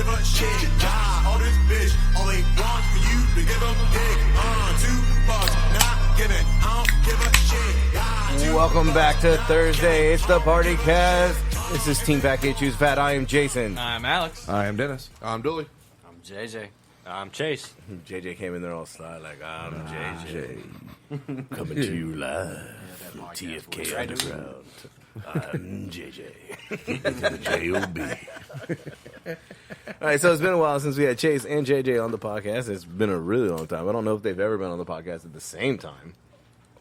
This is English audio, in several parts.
give a shit. Yeah, all this bitch, all they want for you to give a dick. $2, not giving, I don't give a shit. Yeah, Welcome back to Thursday. It's the Party Cast. This is Team Package Choose Fat. I am Jason. I'm Alex. I am Dennis. I'm Dooley. I'm JJ. I'm Chase. JJ came in there all style like, I'm JJ. Coming to you live from TFK Underground. I'm JJ. the J.O.B. All right, so it's been a while since we had Chase and JJ on the podcast. It's been a really long time. I don't know if they've ever been on the podcast at the same time.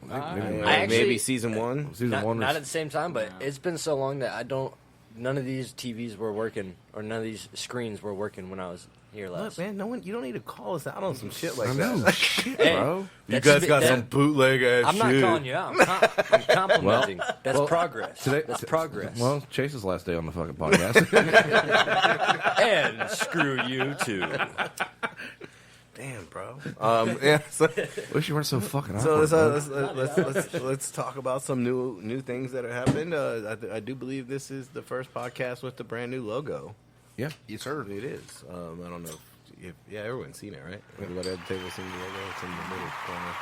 Maybe season one. Not at the same time, but it's been so long that none of these TVs were working, or none of these screens were working when I was here last. Look, man, you don't need to call us out on some shit like I that. know. Shit, bro. You guys got some bootleg ass I'm shit. not calling you out. I'm complimenting. That's progress. That's progress. Well, Chase's last day on the fucking podcast. And screw you too. Damn, bro. Yeah. So, Wish you weren't so fucking so awkward. let's talk about some new things that have happened. I do believe this is the first podcast with the brand new logo. Yeah, yes, sir. It is. I don't know if everyone's seen it, right? Everybody at the table seen the logo. It's in the middle corner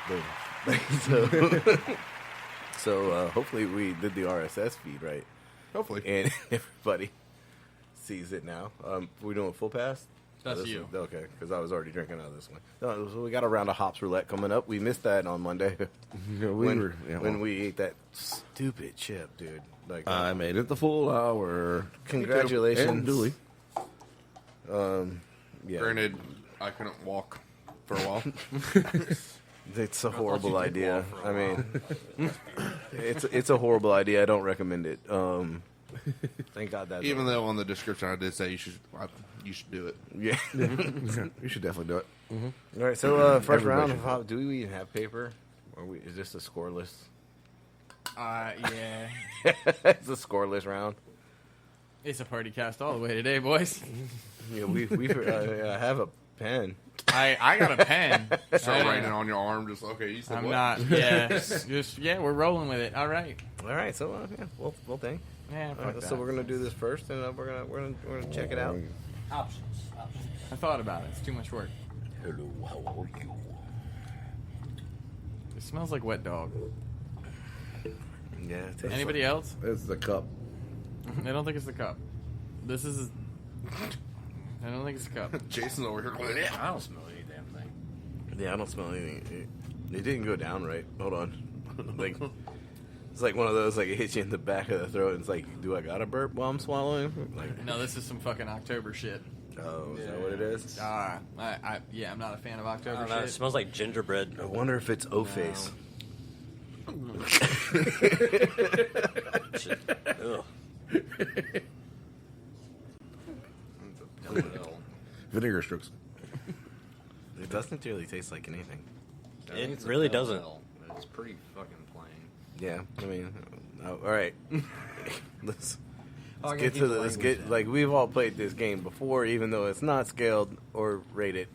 on the thing. Boom. So hopefully we did the RSS feed right. Hopefully. And everybody sees it now. We're doing full pass? That's you. Okay, because I was already drinking out of this one. No, so we got a round of Hops Roulette coming up. We missed that on Monday. when we ate that stupid chip, dude. Like I made it the full hour. Congratulations. And Dooley. Yeah. Granted, I couldn't walk for a while. It's a horrible idea. I mean, it's a horrible idea. I don't recommend it. Thank God that. Even though on the description I did say you should do it. Yeah. You should definitely do it. Mm-hmm. All right. So first Everybody round. Of do we even have paper? Or is this a scoreless? Yeah. It's a scoreless round. It's a party cast all the way today, boys. Yeah, we I have a pen. I got a pen. Start writing it on your arm, just okay. You said I'm what? not. Yeah. We're rolling with it. All right. All right. So yeah, we'll think. Yeah. All right, so we're gonna do this first, and we're gonna check it out. Options. I thought about it. It's too much work. Hello, how are you? It smells like wet dog. Yeah. it tastes Anybody else? It's the cup. I don't think it's the cup. This is. I don't think it's the cup. Jason's over here. I don't smell any damn thing. Yeah, I don't smell anything. It didn't go down right. Hold on. Like it's like one of those like it hits you in the back of the throat. And it's like, do I gotta burp while I'm swallowing? Like, No, this is some fucking October shit. oh, is that what it is? I'm not a fan of October I don't know, it shit. smells like gingerbread. I wonder if it's O-Face. Shit. Ugh. Vinegar strokes. It doesn't really taste like anything. It really doesn't. It's pretty fucking plain. Yeah, I mean, all right. let's gotta get keep to the the. Let's language get like we've all played this game before, even though it's not scaled or rated,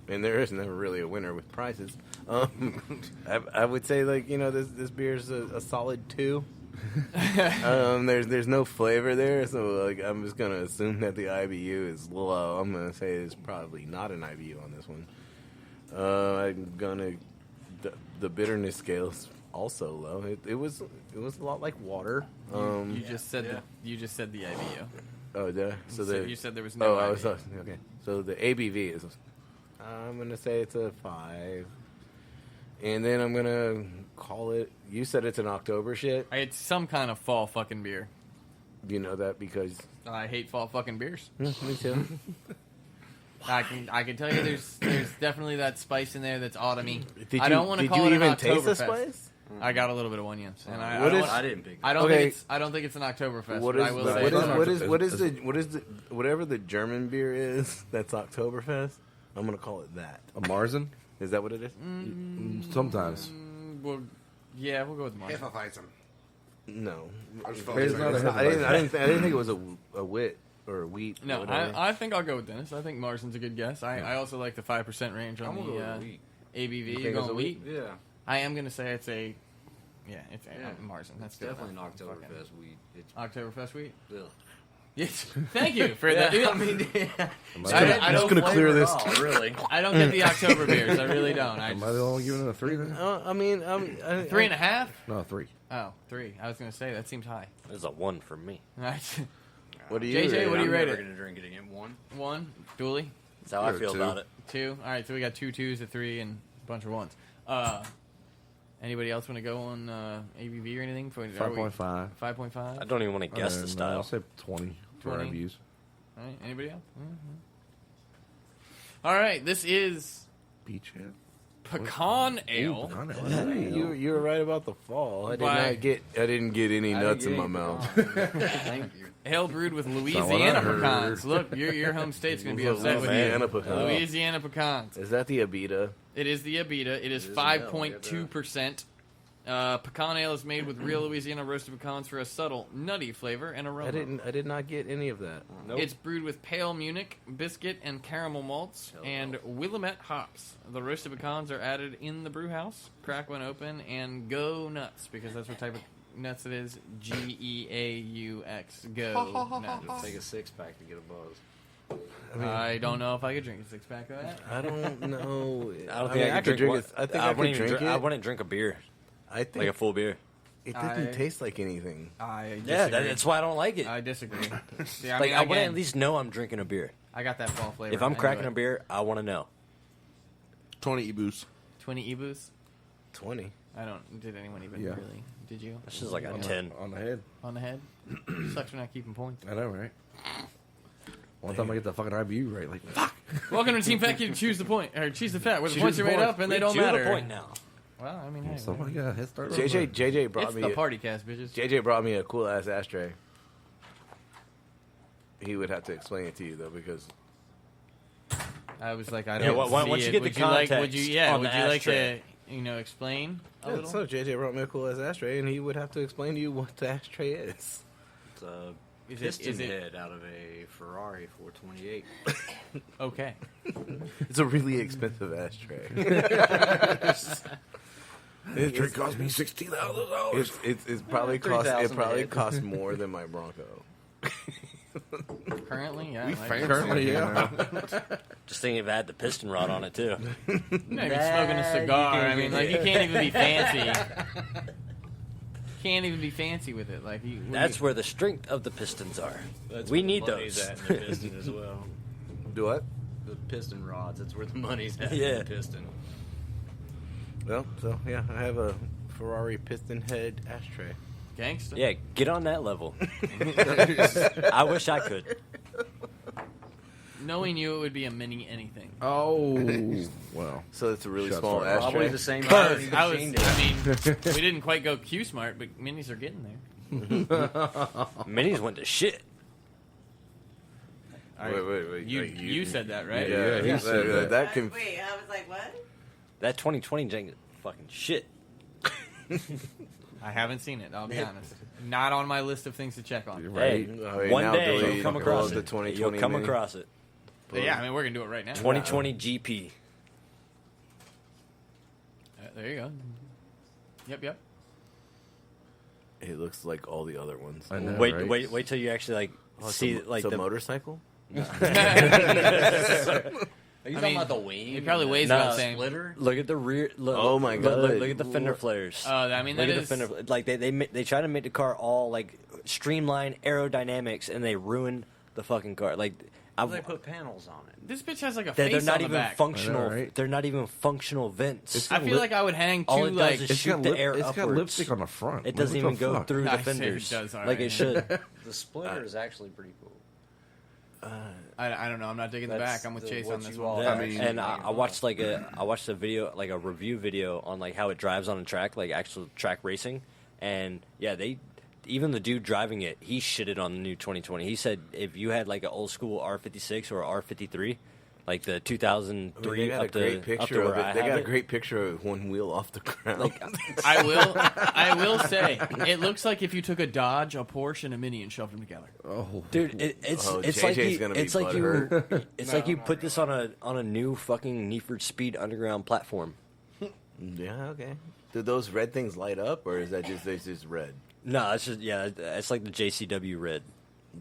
and there is never really a winner with prizes. I would say like this beer is a solid 2. There's no flavor there, so like I'm just gonna assume that the IBU is low. I'm gonna say it's probably not an IBU on this one. I'm gonna the bitterness scale is also low. It was a lot like water. You just said the IBU. Oh, did I? So You said there was no. I was IBU. okay. So the ABV is. I'm gonna say it's a 5. And then I'm gonna call it. You said it's an October shit. It's some kind of fall fucking beer. You know that because I hate fall fucking beers. me too. I can tell you there's definitely that spice in there that's autumny. I don't want to call Did it you an even taste the Oktoberfest. spice? I got a little bit of one, yes. And I didn't pick. I don't Okay. think it's an Oktoberfest. What but is I will the- say what is the whatever the German beer is that's Oktoberfest? I'm gonna call it that. A Marzen? Is that what it is? Sometimes. Well, yeah, we'll go with Mark. Hefeweizen. No, I just felt It's like not a it. Hefeweizen. I didn't think it was a wit or a wheat. No, or whatever. I think I'll go with Dennis. I think Marsden's a good guess. I also like the 5% range on I'm gonna the go with wheat. ABV. think You're it's going a wheat? Yeah, I am going to say it's a Yeah. Marsden. That's It's definitely an Fucking Oktoberfest weed. It's Oktoberfest wheat. ugh. Yes. Thank you for that. I mean, I don't gonna clear this. really. I don't get the October beers. I really don't. Am I the only giving it a 3 then? I mean, 3.5. No, 3. Oh, 3. I was gonna say that seems high. There's a 1 for me. What do you? JJ, what do you I'm rate never it? gonna drink it again. 1. 1. Dooley. That's how I Or feel 2. about it. 2. All right, so we got 2 2s, a 3, and a bunch of 1s. Anybody else want to go on ABV or anything? 5.5. 5.5. I don't even want to guess the I'll style. say 20 for 20. reviews. All right, anybody else? All right, this is Beach head. pecan ale. You were right about the fall. I By- didn't get any nuts in my mouth. Thank you. Ale brewed with what I Louisiana heard. pecans. Look, your home state's going to be upset with you. Louisiana pecan. Louisiana pecans. Is that the Abita? It is the Abita. It is It is an ale, 5.2%. Pecan ale is made with real Louisiana roasted pecans for a subtle, nutty flavor and aroma. I did not get any of that. Nope. It's brewed with pale Munich, biscuit, and caramel malts, and Willamette hops. The roasted pecans are added in the brew house. Crack one open and go nuts, because that's what type of nuts it is. GEAUX. Go nuts. Take a 6-pack to get a buzz. I don't know if I could drink a 6-pack of that. I don't know. I don't think I could drink it. I think I could drink I it. wouldn't drink a beer, I think like a full beer. it didn't I- taste like anything. I Yeah, disagree. that's why I don't like it. I disagree. See, I Like, mean, I want to again, at least know I'm drinking a beer. I got that fall flavor. If I'm I knew cracking it. a beer, I want to know. 20 Ebus. 20 Ebus. 20. I don't. Did anyone even Yeah. really? Did you? This is like a Yeah. 10. On the head. On the head. Sucks for not keeping points. I know, right? One time I get the fucking IBU right, like, fuck. Welcome to Team Fat Kid. Choose the point or choose the fat, where the Choose points are the made point. up and they We don't choose the matter. point now. Well, I mean, hey, Somebody got a head start. JJ brought it's me the party cast, bitches. JJ brought me a cool ass ashtray. He would have to explain it to you though, because I was like, I Yeah, don't well, see once you it. get the would you like? Would context you? Yeah. on Would the you like to? ashtray. Explain a yeah, little? so JJ brought me a cool ass ashtray, and he would have to explain to you what the ashtray is. It's a Is piston it head out of a Ferrari 428. okay? It's a really expensive ashtray. This drink cost me $16,000. It's probably cost. It 3,000 probably head. cost more than my Bronco. Currently, yeah. We like- fancy. Currently, yeah. Just thinking if it had the piston rod on it, too. You're not even smoking a cigar. I mean, like, you can't even be fancy. Can't even be fancy with it. Like, That's where the strength of the pistons are. That's We where the need money's those. at in the piston as well. Do what? The piston rods. That's where the money's at Yeah. in the piston. Well, so yeah, I have a Ferrari piston head ashtray. gangster. Yeah, get on that level. I wish I could. Knowing you, it would be a mini anything. Oh, well. So it's a really Shots small fired. Probably ashtray. the same I height was. machine I did. mean, we didn't quite go Q smart, but minis are getting there. Minis went to shit. All right. Wait. You said that, right? Yeah, he said that. That can. Wait, I was like, what? That 2020 jank is fucking shit. I haven't seen it. I'll be honest. Not on my list of things to check on. Right. Hey, All right, one now day delete you'll come all across the it. 2020 You'll come mini. across it. But yeah, I mean, we're gonna do it right now. 2020 GP. There you go. Yep. It looks like all the other ones. I know, Wait, right? wait till you actually like see it's like a the motorcycle. Are you I talking mean, about the wing? it probably weighs Nah. about the same. Splitter? Look at the rear. Look, Oh my God. Look at the fender flares. I mean, Look that at is. the fender. Like they try to make the car all like streamline aerodynamics, and they ruin the fucking car. Like They put panels on it. This bitch has like a they're face not on the even back. functional. I know, right? They're not even functional vents. I feel like I would hang All two it does like. is It's shoot got, the air it's got upwards. lipstick on the front. It doesn't What even the go fuck? through I the say it fenders does, all like right. it should. The splitter is actually pretty cool. I don't know. I'm not digging the That's back. I'm with the- Chase what on this you one. all- Yeah, I mean, and I watched I watched a video, like a review video on like how it drives on a track, like actual track racing, and yeah, even the dude driving it, he shitted on the new 2020. He said if you had like an old school R56 or R53, like the 2003 They got a up great to picture where of I it. They have got a it. great picture of one wheel off the ground. I will say it looks like if you took a Dodge, a Porsche, and a Mini and shoved them together. Oh, Dude, it's Oh, it's like JJ's you, gonna be it's like you butthurt. it's like you put this on a new fucking Need for Speed Underground platform. Yeah, okay. Do those red things light up, or is that just red? No, it's just it's like the JCW red.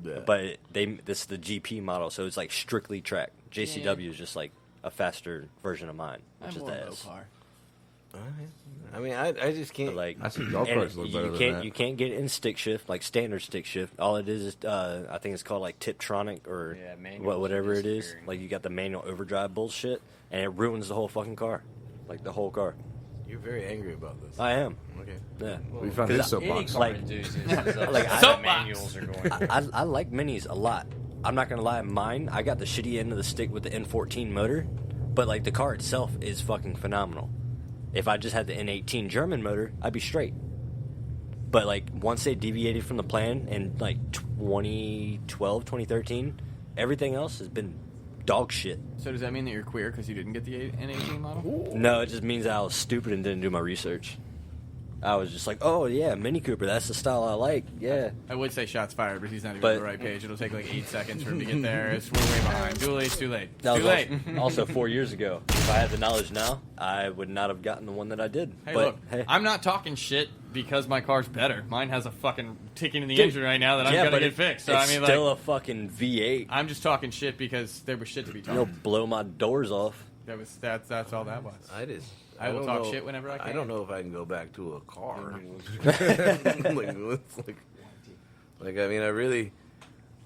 Yeah. But this is the GP model, so it's like strictly track. JCW is just like a faster version of mine, which is the S. car. I mean, I just But can't. like, I see golf and carts look better than that. you can't get it in stick shift, like standard stick shift. All it is I think it's called like Tiptronic or manuals whatever are it is. disappearing. Like you got the manual overdrive bullshit, and it ruins the whole fucking car, like the whole car. You're very angry about this. I am. Okay. Yeah. We found his Cause soapbox. Car Like- enthusiasts is upset like, that Soapbox. manuals are going. I like minis a lot. I'm not gonna lie, mine, I got the shitty end of the stick with the N14 motor, but like the car itself is fucking phenomenal. If I just had the N18 German motor, I'd be straight. But like once they deviated from the plan in like 2012, 2013, everything else has been dog shit. So does that mean that you're queer because you didn't get the N18 model? No, it just means that I was stupid and didn't do my research. I was just like, oh yeah, Mini Cooper, that's the style I like. Yeah. I would say shots fired, but he's not even But- on the right page. It'll take like 8 seconds for him to get there. It's we're way behind. Too late. It's too late. That Too was late. Also 4 years ago. If I had the knowledge now, I would not have gotten the one that I did. Hey, but look, hey, I'm not talking shit because my car's better. Mine has a fucking ticking in the Dude, engine right now that I'm yeah, gonna but get fixed. So it's I mean, still like, a fucking V8. I'm just talking shit because there was shit to be You'll talked. blow my doors off. That's all that was. I will don't talk know- shit whenever I I can. don't know if I can go back to a car. like I mean, I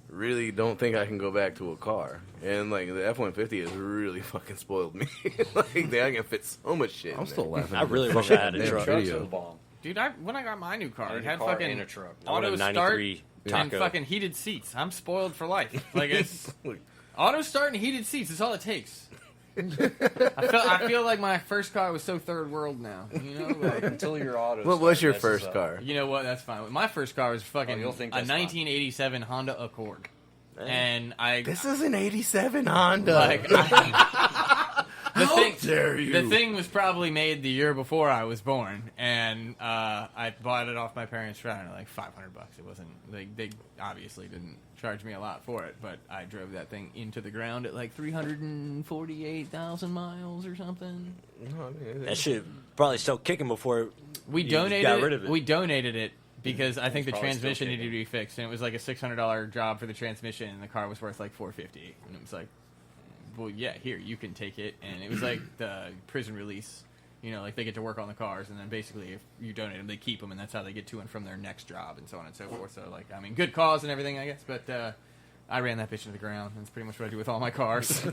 really don't think I can go back to a car. And like the F-150 has really fucking spoiled me. Like I can fit so much shit. I'm in still there. laughing. I at the really wish I had a damn truck. Trucks are video. the bomb. Dude, when I got my new car, I it need a had car fucking and a truck. I want a auto start 93 and Taco. fucking heated seats. I'm spoiled for life. Like it's auto start and heated seats. It's all it takes. I feel like my first car was so third world now. You know, like, Until your auto. What was your messes first up. car? you know what? That's fine. My first car was fucking Oh, you'll think a that's fine. 1987 Honda Accord, and I This is an '87 Honda. like How dare you? The thing was probably made the year before I was born, and I bought it off my parents for I don't know, like $500. It wasn't like they obviously didn't charge me a lot for it, but I drove that thing into the ground at like 348,000 miles or something. No, I mean, That shit probably still kicking before We you donated got it. rid of it. We donated it because I think the probably still transmission needed to kicking. be fixed, and it was like a $600 job for the transmission, and the car was worth like $450, and it was like, well, yeah, here you can take it, and it was like the prison release. You know, like they get to work on the cars, and then basically if you donate them, they keep them, and that's how they get to and from their next job, and so on and so forth. So, like, I mean, good cause and everything, I guess, but I ran that bitch into the ground. That's pretty much what I do with all my cars.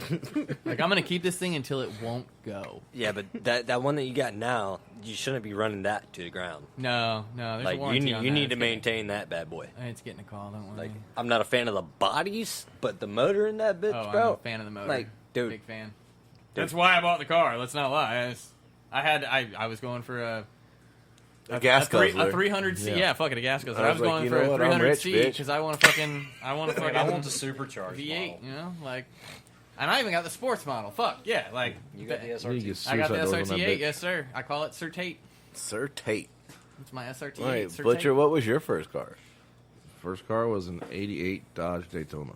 Like, I'm going to keep this thing until it won't go. Yeah, but that one that you got now, you shouldn't be running that to the ground. No, there's Like a warranty on you that. need It's to getting- maintain that bad boy. It's getting a call, don't worry. Like I'm not a fan of the bodies, but the motor in that bitch, Oh, bro. I'm a fan of the motor. Like, dude, Big fan. That's why I bought the car. Let's not lie. I was going for a gas a guzzler. 300C. Yeah, fuck it, a gas guzzler. I I was was like, going you for know a what, I'm rich, 300C bitch. because I want to fucking I want the supercharged V8. model. You know, like, and I even got the sports model. Fuck yeah, like You got the You SRT. get I got the suicide doors on that SRT8. bitch. Yes, sir. I call it Sir Tate. Sir Tate. It's my SRT8. All right, Sir Butcher, Tate. what was your first car? First car was an '88 Dodge Daytona.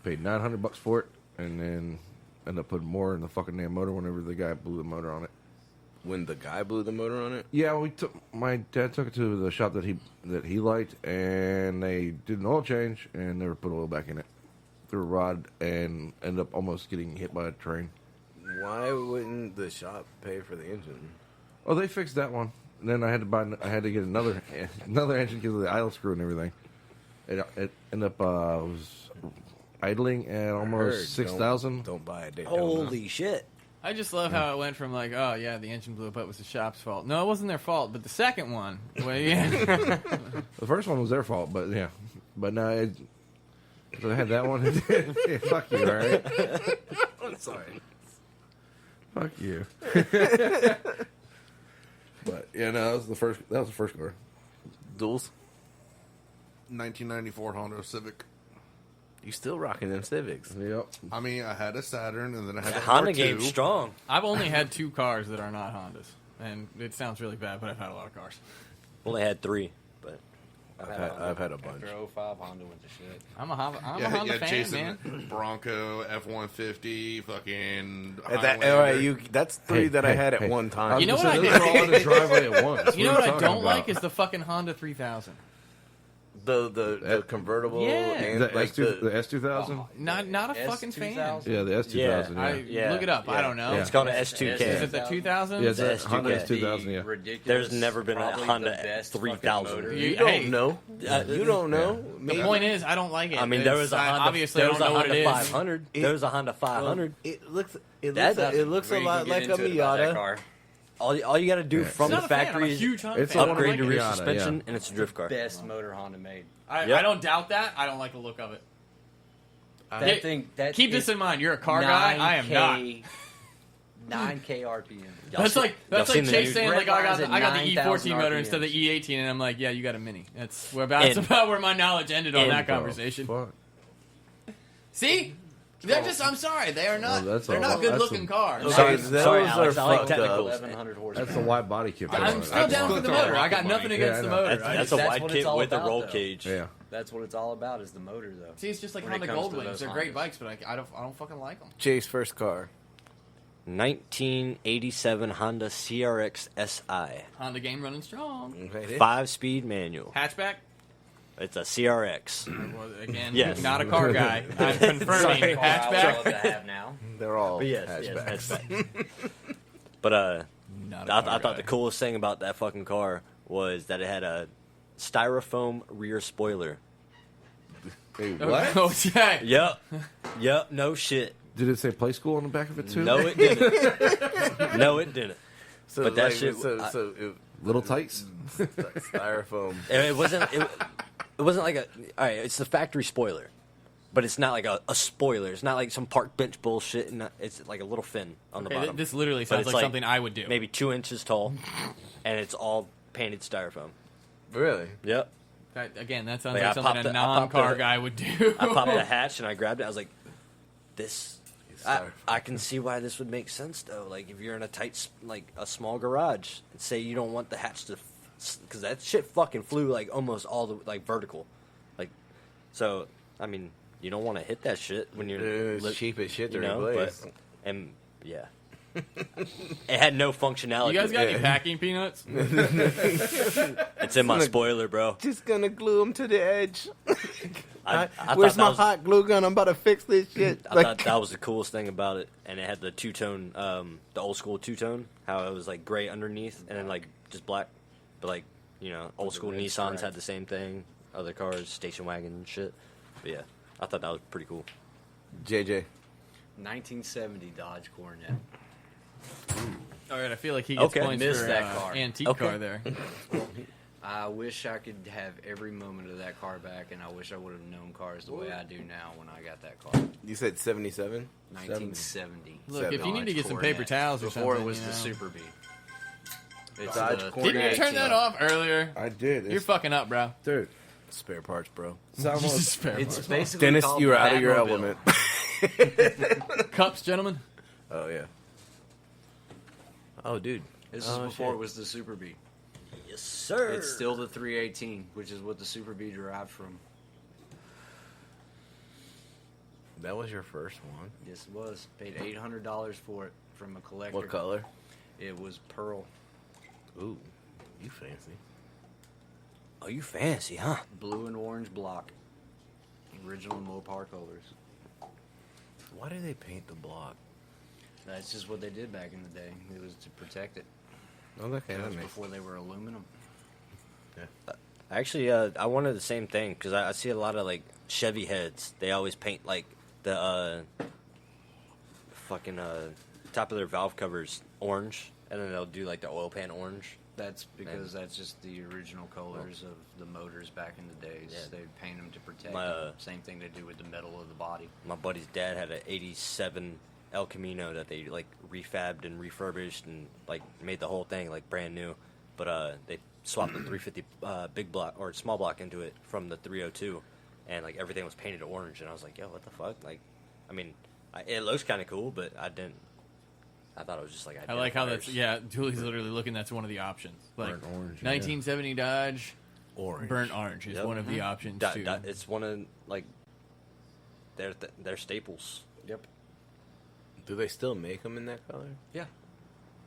Paid $900 for it, and then ended up putting more in the fucking damn motor whenever the guy blew the motor on it. When the guy blew the motor on it? Yeah, my dad took it to the shop that he liked, and they did an oil change and never put oil back in it. Threw a rod and ended up almost getting hit by a train. Why wouldn't the shop pay for the engine? Oh, they fixed that one. And then I had to get another engine because of the idle screw and everything. It ended up was idling at Heard, almost 6,000. Don't buy a Daytona. holy shit. I just love how it went from like, oh yeah, the engine blew up, it was the shop's fault. No, it wasn't their fault, but the second one, well, yeah. The first one was their fault, but yeah. But no, so I had that one. Yeah, fuck you, all right? I'm sorry. Fuck you. But yeah, no, that was the first car. Duels? 1994 Honda Civic. You still rocking them Civics? Yep. I mean, I had a Saturn, and then I had a Honda R2. game's strong. I've only had 2 cars that are not Hondas, and it sounds really bad, but I've had a lot of cars. Only had 3, but I've had a bunch. After 05, Honda went to shit. I'm a Honda Yeah, fan, Jason, man. Bronco, F-150, fucking All Highlander. right, that's 3 that I had at one time. You know what I Those did? are all in the driveway at once. You know What what are I you don't talking like about? is the fucking Honda 3000. The convertible Yeah. and The like S2, the S2000. Not a fucking fan. Yeah, the S2000. Yeah, Yeah. Look it up. I don't know. It's called an S2K. Is it the 2000? Yeah, it's The a Honda S2K. S2000. Yeah. Ridiculous. There's never been a probably Honda the best 3000. fucking motor. You Hey. don't know. You don't know. The Maybe. point is, I don't like it. I mean, there was a Honda. Obviously, I there don't was a know what Honda it is. 500. There was a Honda 500. It looks. It That looks. It looks a Where you can lot get like a into it about that Miata. car. All you got to do from I'm the not a fan. I'm a factory is huge Honda It's fan. a I don't upgrade like to it. rear Miata, suspension, yeah. and it's a drift car. Best motor Honda made. I don't doubt that. I don't like the look of it. That thing. That Keep this in mind. You're a car guy. I am not. 9K RPM. That's like y'all seen the Chase new- saying Red like I Line's got at the E14 9,000 motor instead of the RPMs. E18, and I'm like, yeah, you got a Mini. That's And- about where my knowledge ended on and- that conversation. Fuck. See, they're just. I'm sorry, they are not. Well, that's they're a- not good that's looking a- cars. Okay, Sorry, those sorry, are Alex, I like fucked technicals. up. 1100 horsepower. That's a wide body kit. I'm still down with the motor. I got nothing against Yeah, the I know. motor. That's a That's wide what kit it's all with a about, roll though. cage. Yeah. That's what it's all about is the motor, though. See, it's just like When it Honda comes to Goldwings. those They're great Hondas. bikes, but I don't fucking like them. Jay's first car. 1987 Honda CRX SI. Honda game running strong. Okay. 5-speed manual. Hatchback. It's a CRX. Well, again, Yes. not a car guy. I'm confirming Car I would love hatchback. to have now. They're all But yes, hatchbacks. hatchback. But Not a I car thought guy. the coolest thing about that fucking car was that it had a styrofoam rear spoiler. Hey, Oh, what? yeah. Yep, no shit. Did it say play school on the back of it too? No, it didn't. No, it didn't. So But that like, shit- So Little tights. styrofoam. And it wasn't. It wasn't like a. All right, it's the factory spoiler, but it's not like a spoiler. It's not like some park bench bullshit. And it's like a little fin on the Okay, bottom. this literally But sounds it's like something I would do. Maybe 2 inches tall, and it's all painted styrofoam. Really? Yep. Again, that sounds Like, like I something popped a the- I popped non-car the- guy would do. I popped the hatch and I grabbed it. I was like, this. Styrofoam. I can see why this would make sense though. Like if you're in a tight, like a small garage, and say you don't want the hatch to, because that shit fucking flew like almost all the like vertical, like. So I mean, you don't want to hit that shit when you're It's cheap as shit to you know, replace. but and yeah. It had no functionality. You guys got any Yeah. packing peanuts? It's in my spoiler, bro. Just gonna glue them to the edge. I thought Where's that my was- hot glue gun? I'm about to fix this shit. I thought that was the coolest thing about it, and it had the two-tone, the old school two-tone, how it was like gray underneath and then like just black, but like old school red Nissans stripe. had the same thing, other cars, station wagon and shit. But yeah, I thought that was pretty cool. JJ. 1970 Dodge Coronet. All right, I feel like he gets Okay, points missed for that car. antique Okay. car there. I wish I could have every moment of that car back, and I wish I would have known cars the way I do now when I got that car. You said 77? 1970. Look, if you need to get some Coronet. paper towels or Before something, it was you the know. Super B. It's Dodge the Coronet. Didn't you turn that off earlier? I did. You're fucking up, bro. Dude. Spare parts, bro. It's almost, Spare It's parts. basically Dennis, called you were the out of your Batmobile. element. Cups, gentlemen. Oh, yeah. Oh, dude. This is before it was the Super B. Yes, sir. It's still the 318, which is what the Super B derived from. That was your first one. Yes, it was. Paid $800 for it from a collector. What color? It was pearl. Ooh, you fancy. Oh, you fancy, huh? Blue and orange block. Original Mopar colors. Why do they paint the block? That's just what they did back in the day. It was to protect it. Oh, okay, That that was makes before they were aluminum. Actually, I wanted the same thing because I see a lot of like Chevy heads. They always paint like the fucking top of their valve covers orange, and then they'll do like the oil pan orange. That's because that's just the original colors of the motors back in the days. Yeah. They'd paint them to protect My, them. Same thing they do with the metal of the body. My buddy's dad had an '87 El Camino that they like refabbed and refurbished and like made the whole thing like brand new, but they swapped the 350 big block or small block into it from the 302, and like everything was painted orange, and I was like, yo, what the fuck? Like, I mean, it looks kind of cool, but I thought it was just like I like how that's, identifiers. yeah, Julie's literally looking, that's one of the options. Like, Burnt orange, yeah. 1970 Dodge, Orange. burnt orange is Yep. one of the options, too. It's one of like their staples. Yep. Do they still make them in that color? Yeah.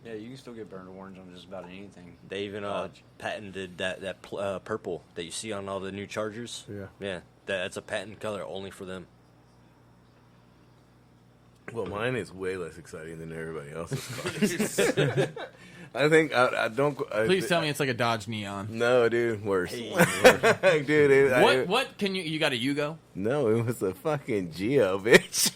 Yeah, you can still get burnt orange on just about anything. They even patented that purple that you see on all the new Chargers. Yeah, that's a patent color only for them. Well, mine is way less exciting than everybody else's cars. I think I don't. Please tell me it's like a Dodge Neon. No, dude, worse. Hey. Dude, What can you got a Yugo? No, it was a fucking Geo, bitch.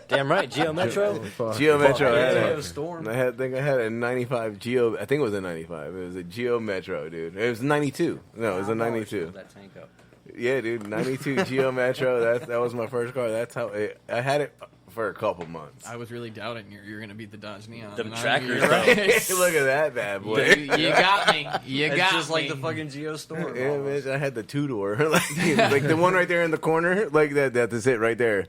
Damn right, Geo Metro. Geo Metro. I had Geo a Storm. I think I had a 95 Geo. I think it was a 95. It was a Geo Metro, dude. It was 92. No, it was a 92. That tank up. Yeah, dude, 92 Geo Metro. That was my first car. That's how I had it for a couple months. I was really doubting you're going to beat the Dodge Neon. Them and trackers, you're right. Look at that bad boy. You got me. You It's got just me. like the fucking Geo Storm. Yeah, almost. man, I had the two-door, like the one right there in the corner, like that. That's it right there.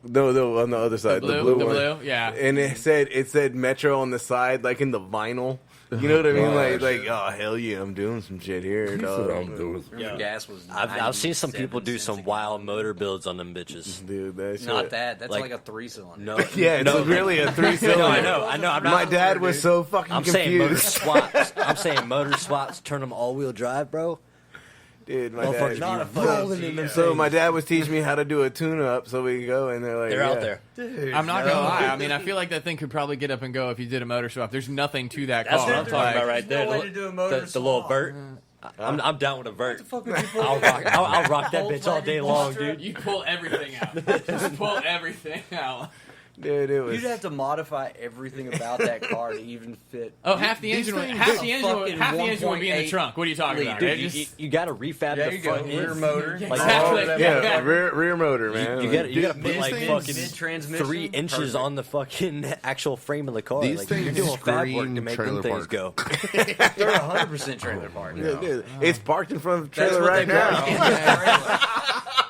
No, on the other side, the blue one. Yeah. And it said Metro on the side, like in the vinyl. You know what I mean? Like, oh hell yeah, I'm doing some shit here, dog. Remember gas was. I've seen some 97 people do cents some a wild gallon. motor builds on them bitches. Dude, that shit. Not that. That's Like- like a 3-cylinder. No, Yeah, it's really a 3-cylinder. No, I know. I'm not. My dad was so fucking I'm confused. saying motor swaps. I'm saying motor swaps. Turn them all-wheel drive, bro. Dude, my Motherfuckers dad. be rolling in them So things. my dad was teaching me how to do a tune-up, so we could go, and they're like, They're out there. I'm not going to lie. I mean, I feel like that thing could probably get up and go if you did a motor swap. There's nothing to that That's car. what I'm talking about right there. no way to do a motor The little swap. vert. I'm down with a vert. What the fuck would you put I'll rock that bitch all day long, dude. You pull everything out. Just pull everything out. Dude, it was. You'd have to modify everything about that car to even fit. Oh, half the engine would be in the 1.8 trunk. What are you talking about? Dude, It you, just- you gotta refab There the you go. front Rear end. motor. Like, Exactly. Yeah, rear motor, man. You gotta put like things- fucking mid-transmission, 3 inches perfect. on the fucking actual frame of the car. These Like, things you're doing fab work to scream make them trailer things park. go. They're 100% trailer park. Yeah, dude, it's parked in front of the That's trailer what right they now. park in the trailer.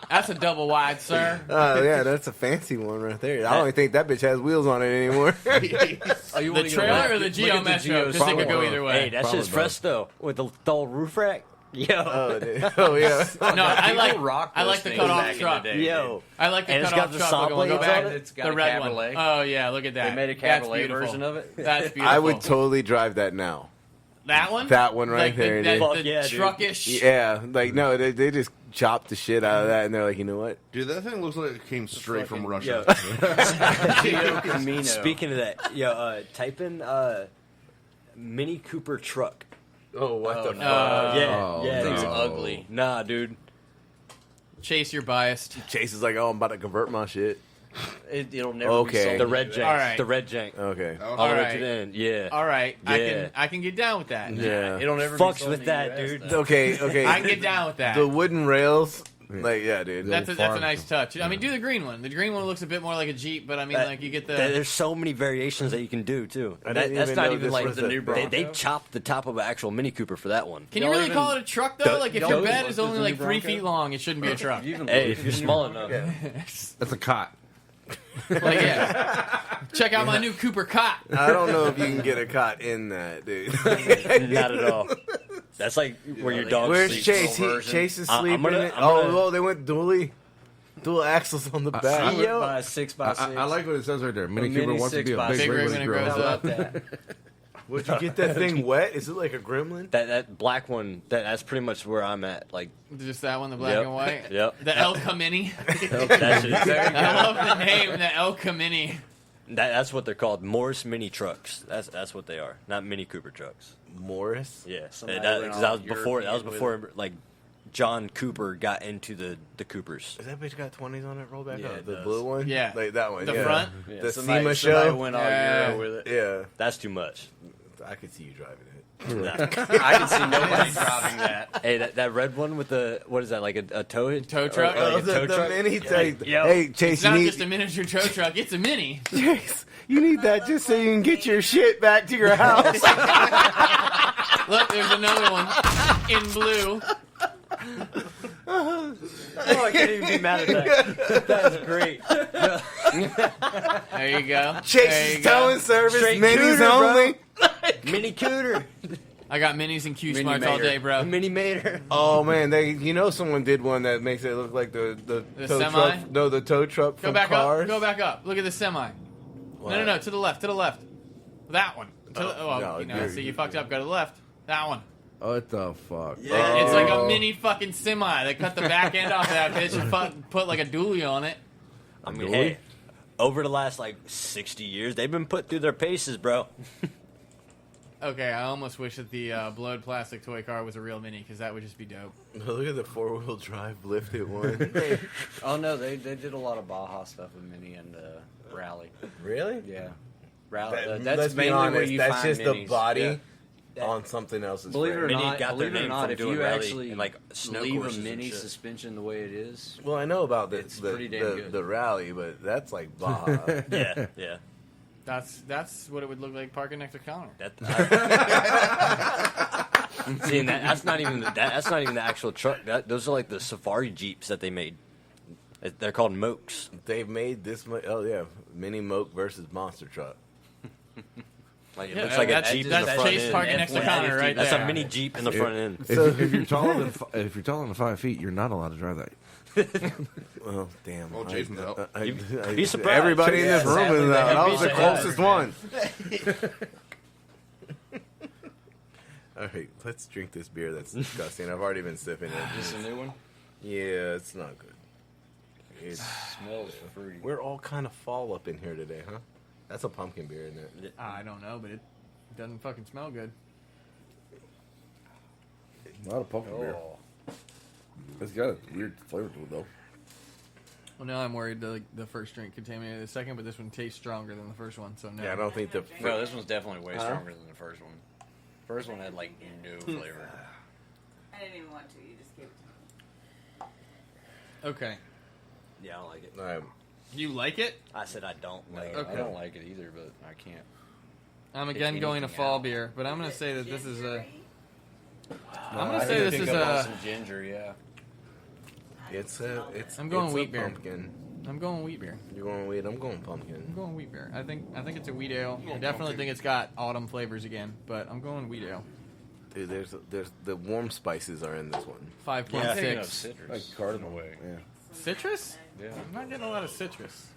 That's a double wide, sir. Yeah, that's a fancy one right there. I don't even think that bitch has wheels on it anymore. Oh, you The wanna go trailer back? or the Look Geo at the Metro? Geo Because it could go Probably. either way. Hey, that's Probably just fresh though with the dull roof rack. Yo, Oh, dude. Oh, yeah. No, I People like rock I those like the things cut-off back in truck. the day, yo. I like the And it's cut-off got the truck. saw Look, go blades back. on it? It's got the a red cabriolet. one. Oh yeah, look at that. They made a That's cabriolet beautiful. version of it. That's beautiful. I would totally drive that now. that one. That one right like there, The, dude. the, Fuck the yeah, dude. truckish. Yeah, like, no, they just chopped the shit out of that, and they're like, you know what? Dude, that thing looks like it came straight from Russia. Geo Camino. Speaking of that, yo, type in Mini Cooper truck. Oh, what the fuck? Yeah, yeah. Thing's dude. ugly. Nah, dude. Chase, you're biased. Chase is like, oh, I'm about to convert my shit. It'll never Okay. be sold. The red jank. All right. The red jank. Okay. All the All way right. to the end. Yeah. All right, Yeah. I can get down with that. Yeah. It'll never be Fucks sold with in the that, US, dude. though. Okay. I can get down with that. The wooden rails, like, yeah, dude. That's a nice touch. I mean, do the green one. The green one looks a bit more like a Jeep, but I mean, like you get the. There's so many variations that you can do too. I That, didn't that's even not know even this like was a new thing. they Bronco. chopped the top of an actual Mini Cooper for that one. Can you Y'all really even- call it a truck though? Like if y'all your even bed looked is at only the like new 3 Bronco? feet long, it shouldn't be a truck. You even Hey, looked if you're at the small new- enough. That's a cot. Like, yeah. Check out my new Cooper cot. I don't know if you can get a cot in that, dude. Not at all. That's like where your dog Where's sleeps. Chase? version. Chase is I'm sleeping. gonna- in it. I'm gonna- Oh, they went dual axles on the back. I would Yo. buy a 6x6. I like what it says right there. Mini Mini Cooper wants to be a 6x6. big Big rig rig when when it it grows grows up. About that. Would you get that thing wet? Is it like a gremlin? That black one. That's pretty much where I'm at. Like Just that one, the black Yep. and white. Yep. The El Camini. that shit. I love the name, the El Camini. That's what they're called. Morris Mini trucks. That's what they are. Not Mini Cooper trucks. Morris? Yeah. Somebody That, went 'cause that all was before. That was European before like John Cooper got into the Coopers. Is that bitch got 20s on it? Roll back Yeah, up. it The does. blue one? Yeah. Like that one. The yeah. front? Yeah, The somebody SEMA somebody show? went all Yeah. Euro with it. Yeah. That's too much. I could see you driving it. Nah. I can see nobody driving that. Hey, that red one with the what is that like a tow truck? Or, like Oh, a the, tow the truck? mini Yeah. tank. Yo. Hey, Chase, It's you not need, just a miniature tow truck, it's a mini. Chase, you need that just so you can get your shit back to your house. Look, there's another one in blue. Oh, I can't even be mad at that. That is great. There you go. There Chase's you go. towing service, Straight minis cooter, bro. only. Mini Cooter. I got minis and Q Mini Smarts all Mater. day, bro. Mini Mater. Oh man, someone did one that makes it look like the The tow semi? truck. No, the tow truck Go from back Cars. up. Go back up. Look at the semi. What? No, to the left. To the left. That one. So you fucked up. Go to the left. That one. What the fuck? Yeah, it's like a mini fucking semi. They cut the back end off that bitch and put like a dually on it. I mean, hey, over the last like 60 years, they've been put through their paces, bro. Okay, I almost wish that the blowed plastic toy car was a real mini because that would just be dope. Look at the 4-wheel drive lifted one. Oh no, they did a lot of Baja stuff with Mini and Rally. Really? Yeah, Rally. Let's That's be mainly where honest. you That's find just minis. the body Yeah. on something else's. Believe it or frame. Mini not, got their believe it or name not, from if doing you rally actually and, like, snow leave a courses and Mini shit. suspension the way it is, Well, I know about It's pretty damn good. the rally, but that's like Baja. Yeah. That's what it would look like parking next to Connor. Seeing that's not even the actual truck. Those are like the safari jeeps that they made. They're called Mokes. They've made this much. Oh yeah, mini moke versus monster truck. Like, it Yeah, looks like a that's- jeep in that's the front Chase end. parking next to Connor right That's there. a mini jeep in the front end. If you're taller than 5 feet, you're not allowed to drive that. Well, damn. Well, Jason's out. Be surprised. Everybody in this room Sadly, is they out. have I was the been closest one. All right, let's drink this beer. That's disgusting. I've already been sipping it. Just a new one. Yeah, it's not good. It's, Smells fruity. we're all kind of fall up in here today, huh? That's a pumpkin beer, isn't it? I don't know, but it doesn't fucking smell good. Not a pumpkin beer. It's got a weird flavor to it, though. Well, now I'm worried the first drink contaminated the second, but this one tastes stronger than the first one, so no. Yeah, I don't think the. No, this one's definitely way stronger than the first one. First one had like no flavor. I didn't even want to. You just gave it to me. Okay. Yeah, I don't like it. You like it? I said I don't like No, it. I don't like it either, but I can't. I'm Pick again going to anything fall out. beer, but I'm going to say that this is a... I'm I going to say think this pick is up on a... some ginger, yeah. It's I'm going it's wheat a beer. pumpkin. I'm going wheat beer. You're going wheat. I'm going pumpkin. I'm going wheat beer. I think it's a wheat ale. I definitely think it's got autumn flavors again, but I'm going wheat ale. Dude, there's the warm spices are in this one. 5.6. Citrus. Like cardamom. way. Yeah. Citrus? Yeah. I'm not getting a lot of citrus.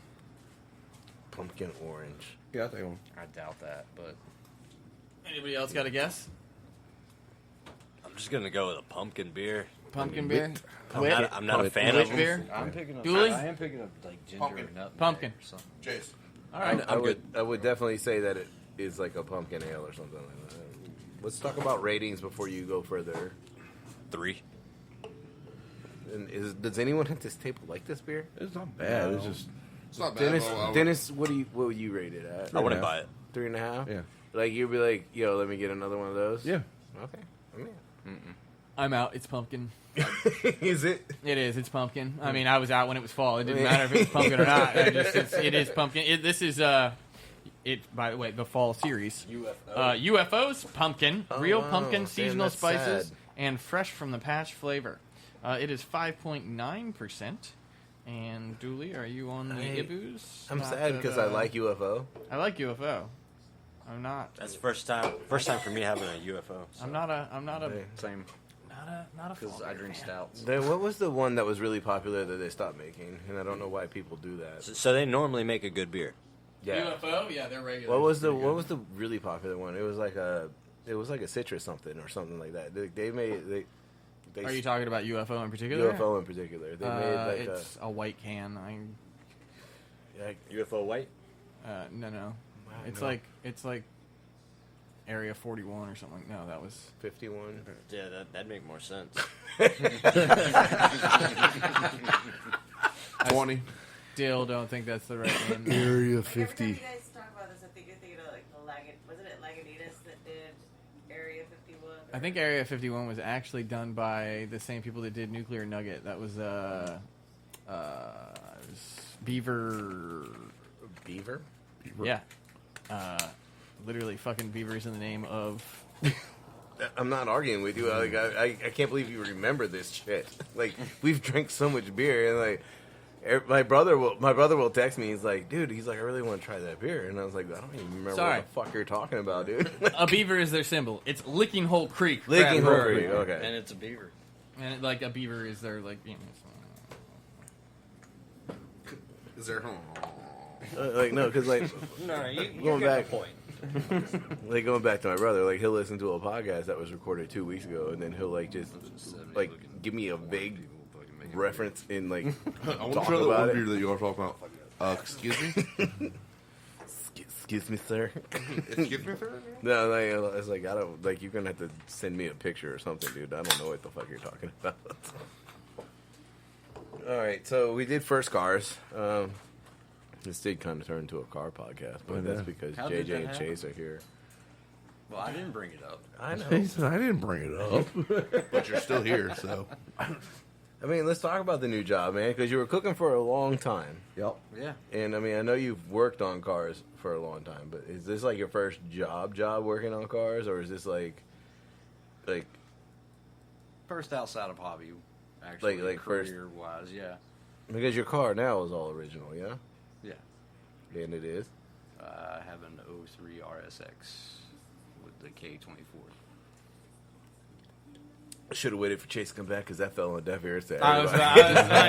Pumpkin orange. Yeah, I think one. I doubt that, but Anybody else got a guess? I'm just gonna go with a pumpkin beer. Pumpkin beer? I'm not a fan Wheat of them. beer? I'm picking up. Dooley? I am picking up like ginger Pumpkin. or nutmeg Pumpkin. or something. Chase. All right. I'm good. I would definitely say that it is like a pumpkin ale or something like that. Let's talk about ratings before you go further. 3. And does anyone at this table like this beer? It's not bad. It's just It's not bad. Dennis, though. Dennis, what would you rate it at? I wouldn't 3.5. buy it. 3.5. yeah, Like you'd be like, yo, let me get another one of those. yeah. Okay. I mean, I'm out. It's pumpkin. is it? It is. It's pumpkin. I mean, I was out when it was fall. It didn't matter if it was pumpkin or not. It is pumpkin. This is by the way, the fall series. UFOs, pumpkin, Oh, real wow. pumpkin, Damn, seasonal that's spices, sad. and fresh from the patch flavor. It is 5.9%. And Dooley, are you on the Ibus? I'm Not sad that, because I like UFO. I like UFO. I'm not. That's first time for me having a UFO. So. I'm not a. Hey. Same. Not a. Because fall I beer drink fan. stouts. What was the one that was really popular that they stopped making? And I don't know why people do that. So they normally make a good beer. Yeah. UFO, yeah, they're regular. What was the really popular one? It was like a citrus something or something like that. They made. Are you talking about UFO in particular? UFO in particular? They made like it's a white can. UFO white. No. It's no. like Area 41 or something. No, that was 51. Yeah, that'd make more sense. 20. still don't think that's the right name. Area Every time 50. you guys talk about this, I think you're thinking of like wasn't it Lagunitas that did Area 51? I think Area 51 was actually done by the same people that did Nuclear Nugget. That was it was Beaver. Beaver? Yeah. Literally fucking Beaver's in the name of. I'm not arguing with you. Like, I can't believe you remember this shit. Like, we've drank so much beer, and like, my brother will text me. He's like, dude, I really want to try that beer, and I was like, I don't even remember Sorry. what the fuck you're talking about, dude. A beaver is their symbol. It's Licking Hole Creek. Licking Craft Hole Brewery. Creek, okay. And it's a beaver. And like a beaver is their like. Is there? Like, no, because like, No, you Going get back. the point. Like going back to my brother, like he'll listen to a podcast that was recorded 2 weeks ago, and then he'll like just like give me a vague reference in like I want to talk try the about one it. beer that you are talking about. Excuse me? Excuse me, sir. Excuse me, sir? No, like, it's like I don't like. You're gonna have to send me a picture or something, dude. I don't know what the fuck you're talking about. All right, so we did first cars. This did kind of turn into a car podcast, but that's because How did JJ that and happen? Chase are here. Well, I didn't bring it up. I know. Jason, I didn't bring it up. But you're still here, so. I mean, let's talk about the new job, man, because you were cooking for a long time. Yep. Yeah. And, I mean, I know you've worked on cars for a long time, but is this, like, your first job working on cars, or is this, like First outside of hobby, actually, Like first- career-wise, yeah. because your car now is all original, yeah? Yeah. And it is? I have an 03 RSX with the K24. Should have waited for Chase to come back, because that fell on deaf ears to I was everybody.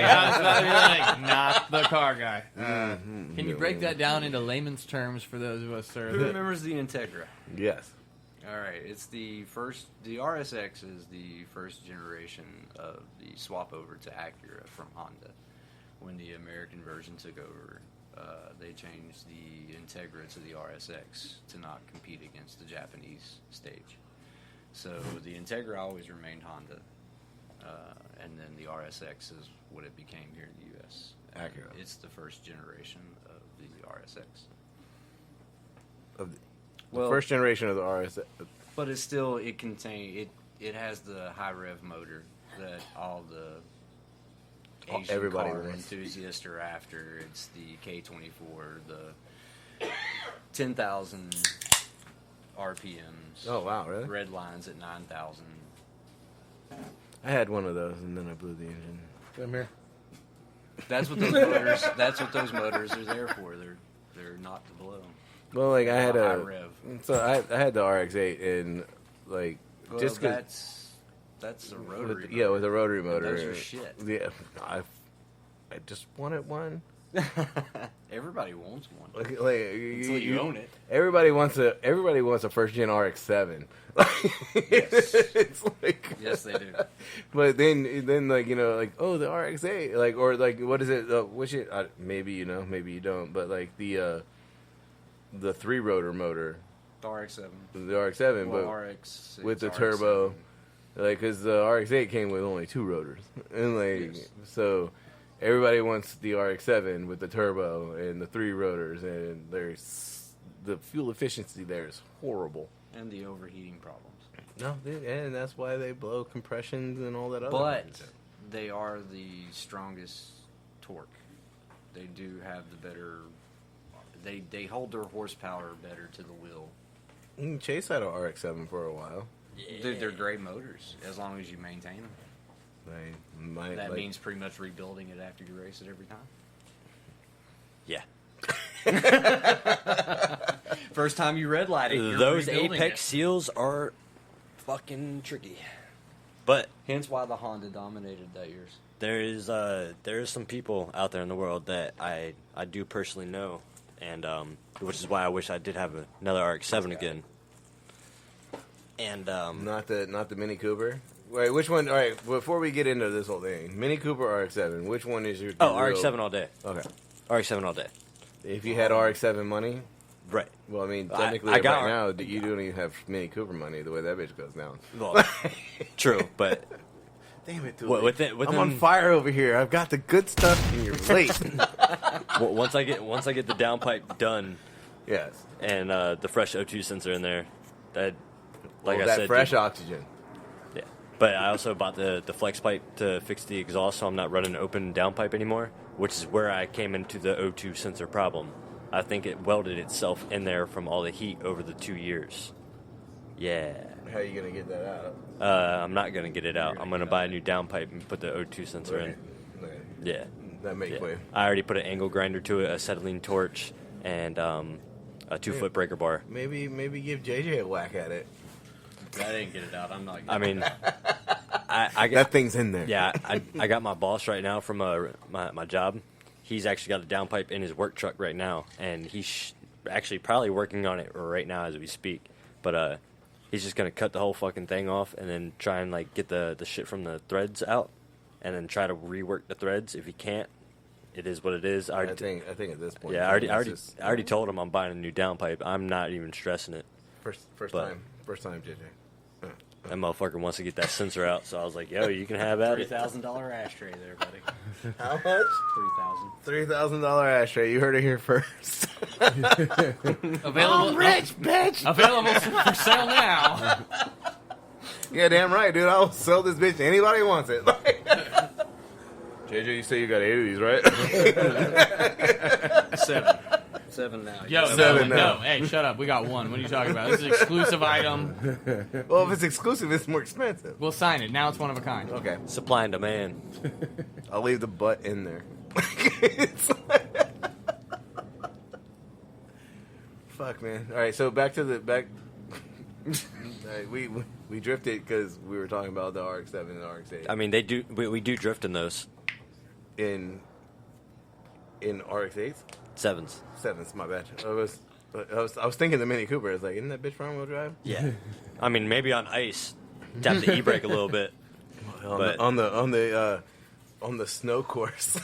about to be like, not the car guy. Mm-hmm. Can you break that down into layman's terms for those of us, sir? Who that- remembers the Integra? Yes. All right, it's the RSX is the first generation of the swap over to Acura from Honda. When the American version took over, they changed the Integra to the RSX to not compete against the Japanese stage. So the Integra always remained Honda, and then the RSX is what it became here in the U.S. And Acura. It's the first generation of the RSX. Of the Well- first generation of the RS. But it has the high rev motor that all the Asian Everybody car wants. enthusiasts are after. It's the K24, the 10,000 RPMs. Oh, wow, really? Red lines at 9,000. I had one of those, and then I blew the engine. Come here. That's what those motors. That's what those motors are there for. They're not to blow. Well, like, I had High a... rev. So I had the RX-8, and, like, Well, just because... that's a rotary. Yeah, with a rotary motor. Those are shit. Yeah, I just wanted one. Everybody wants one. Like Until you own it. Everybody wants a first gen RX-7. Yes. It's like, Yes, they do. but then like like, oh, the RX-8, like, or like, what is it? Which it maybe you know, maybe you don't, but like the 3-rotor motor, The RX-7. the RX-7, Well, but RX with the RX-7. turbo. Like, because the RX-8 came with only 2 rotors, and like, Yes. so everybody wants the RX-7 with the turbo and the 3 rotors, and the fuel efficiency there is horrible. And the overheating problems. No, and that's why they blow compressions and all that other. But nonsense. they are the strongest torque. They do have the better. They hold their horsepower better to the wheel. Chase had an RX-7 for a while. They're great motors as long as you maintain them. They might, That like, means pretty much rebuilding it after you race it every time. Yeah. First time you red light it, you're Those rebuilding Apex it. seals are fucking tricky. But Hence why the Honda dominated that years. there is some people out there in the world that I do personally know, and which is why I wish I did have another RX-7 again. And not the Mini Cooper. Wait, which one? All right, before we get into this whole thing, Mini Cooper or RX-7, which one is your? oh, real- RX-7 all day. Okay. RX-7 all day. If you had RX-7 money, Right. well, I mean, I technically, got right now, you don't even have Mini Cooper money the way that bitch goes down. Well, true, but Damn it, dude. within I'm on fire over here. I've got the good stuff, and you're late. once I get the downpipe done Yes. and the fresh O2 sensor in there, that like Well, I that said, fresh dude, oxygen. yeah. But I also bought the flex pipe to fix the exhaust, so I'm not running open downpipe anymore, which is where I came into the O2 sensor problem. I think it welded itself in there from all the heat over the 2 years. Yeah. How are you gonna get that out? I'm not going to get it out. I'm going to buy a new downpipe and put the O2 sensor in. Okay. Yeah. That makes Yeah. way. I already put an angle grinder to it, a acetylene torch, and a 2-foot breaker bar. Maybe give JJ a whack at it. I didn't get it out. I'm not. I mean, I got, That thing's in there. yeah, I got my boss right now from my job. He's actually got a downpipe in his work truck right now, and actually probably working on it right now as we speak. But he's just gonna cut the whole fucking thing off and then try and like get the shit from the threads out, and then try to rework the threads. If he can't, it is what it is. I think at this point, yeah, I already told him I'm buying a new downpipe. I'm not even stressing it. First time, JJ. That motherfucker wants to get that sensor out, so I was like, "Yo, you can have at it." $3,000 ashtray there, buddy. How much? $3,000 ashtray. You heard it here first. Available. I'm rich, bitch. Available for sale now. Yeah, damn right, dude. I'll sell this bitch to anybody who wants it. JJ, you say you got 8 of these, right? 7 now. Yo, Seven no, now. no. Hey, shut up. We got one. What are you talking about? This is an exclusive item. Well, if it's exclusive, it's more expensive. We'll sign it. Now it's one of a kind. Okay. Supply and demand. I'll leave the butt in there. Fuck, man. All right, so back to the back. All right, we drifted because we were talking about the RX-7 and the RX-8. I mean, we do drift in those in RX-8s, 7s. 7s. My bad. I was thinking the Mini Cooper. I was like, isn't that bitch front wheel drive? Yeah. I mean, maybe on ice, tap the e-brake a little bit. But On the snow course.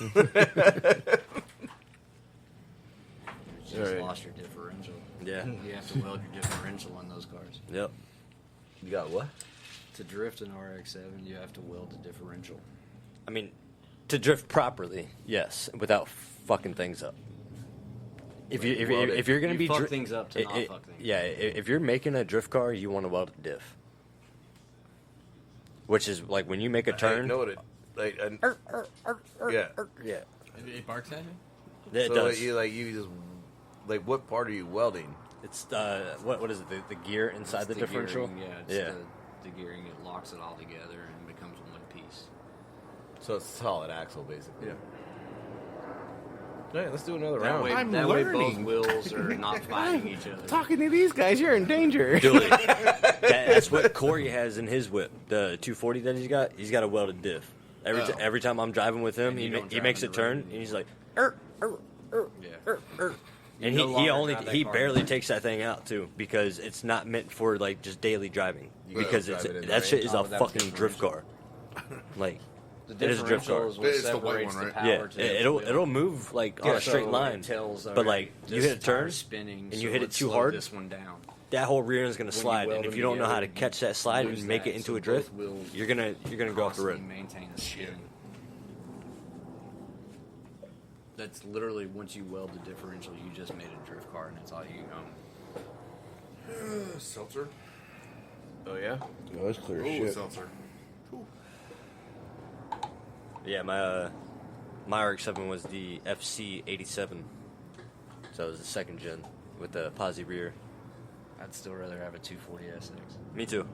You just lost your differential. yeah. You have to weld your differential on those cars. Yep. You got what? To drift an RX-7, you have to weld the differential. I mean, to drift properly, yes, without fucking things up. If you're gonna You be fuck things up to not fuck things yeah, if you're making a drift car, you want to weld a diff, which is like when you make a turn. I know what it. Yeah. Yeah, It barks at you? it So does. you just what part are you welding? It's what is it? The gear inside It's the differential. Gearing, it's Yeah. the gearing. It locks it all together and becomes one piece. So it's a solid axle, basically. Yeah. All right, let's do another That round. way, I'm that way both learning. wheels are not fighting each other. Talking to these guys, you're in danger. Dude, that's what Corey has in his whip. The 240 that he's got a welded diff. Every time I'm driving with him, And you don't he drive makes in a the turn road. and he's like, Yeah. and no longer drive that he car. barely takes that thing out too because it's not meant for like just daily driving You because gotta drive it in the that shit rain. is a Oh, that fucking drift car. Like The it is a drift car. differential is what It's the white separates one, the right? power Yeah, to the it'll wheel. it'll move like on a straight So line, it tells, but alright, like you this hit a turn, tire's spinning, and you so hit it let's too slow hard, This one down. that whole rear end's gonna When you slide, weld and if them you don't know how to together, catch that slide lose and make that, it into so a drift, both wheels you're gonna go off the road. constantly maintain the spin. That's literally once you weld the differential, you just made a drift car, and that's all you own. Seltzer. Oh yeah. Oh, that's clear as Ooh, shit. seltzer. Yeah, my RX-7 was the FC87, so it was the second gen with the posi rear. I'd still rather have a 240 SX, Me too.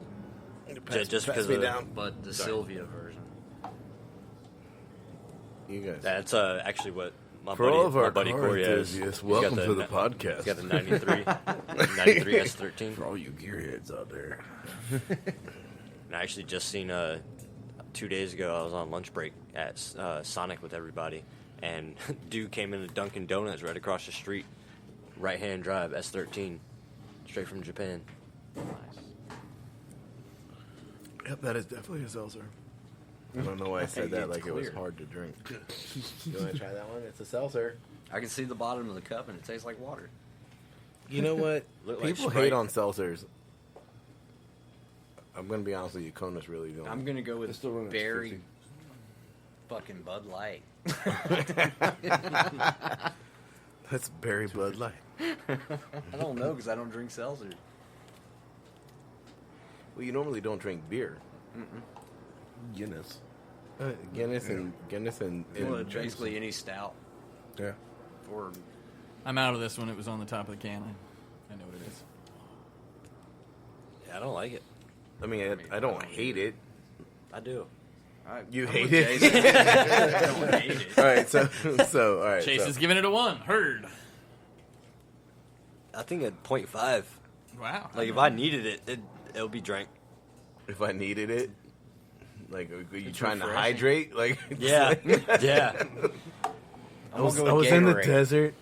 Just pass because me of down. but the Sylvia version. You guys. that's actually what my For all of our buddy car Corey has. enthusiasts, He's got welcome to the podcast. He's got the 93 S13. For all you gearheads out there. And I actually just seen 2 days ago. I was on lunch break at Sonic with everybody, and dude came into Dunkin' Donuts right across the street, right-hand drive S13, straight from Japan. Yep, that is definitely a seltzer. I don't know why I said that It's like it was clear. hard to drink. You want to try that one? It's a seltzer. I can see the bottom of the cup, and it tastes like water. You know what? Look like People Sprite. hate on seltzers. I'm gonna be honest with you, Kona's really doing. I'm gonna go with It's still running at berry 50. fucking Bud Light. That's Berry Bud Light. I don't know because I don't drink seltzer. Well, you normally don't drink beer. Guinness. Guinness and Well, basically any stout Yeah. or I'm out of this one. It was on the top of the can. I know what it is. Yeah, I don't like it. I mean, I don't hate it. I do. You I'm hate with it? Jason. I don't hate it. All right, so all right. Chase so- is giving it a 1. Heard. I think at 0.5. Wow. Like if I needed it, it'll be drank. if I needed it, like, are you It's trying to refreshing. hydrate? Like, Yeah, yeah. I was gonna go with in the Gatorade. desert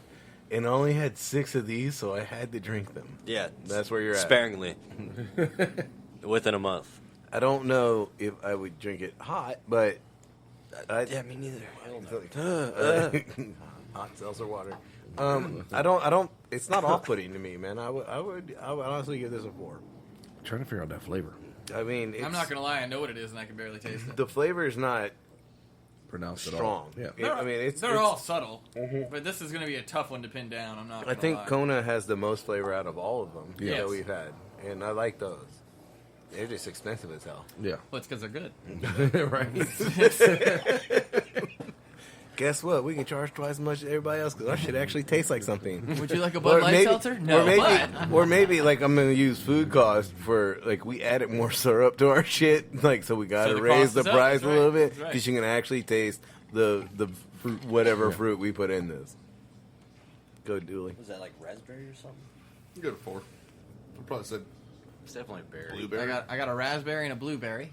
and I only had 6 of these, so I had to drink them. Yeah, That's where you're at. sparingly. Within a month. I don't know if I would drink it hot, but Yeah, me neither. hot seltzer water. I don't. It's not off-putting to me, man. I would honestly give this a 4. Trying to figure out that flavor. I mean, I'm not gonna lie, I know what it is, and I can barely taste it. the flavor is not Pronounced it all. strong. Yeah. I mean, They're all subtle, but this is gonna be a tough one to pin down. I'm not. I Gonna think lie. Kona has the most flavor out of all of them Yes. that we've had, and I like those. They're just expensive as hell. Yeah. Well, it's because they're good. Right. Guess what? We can charge twice as much as everybody else because our shit actually tastes like something. Would you like a Bud Light seltzer? No, or maybe like I'm gonna use food cost for like we added more syrup to our shit, like so we gotta So the raise cost the is up, price that's a right, little bit that's right. because you can actually taste the fruit, whatever fruit we put in this. Go Dooley. Was that like raspberry or something? You go to 4. I probably said It's definitely berry. blueberry. I got a raspberry and a blueberry.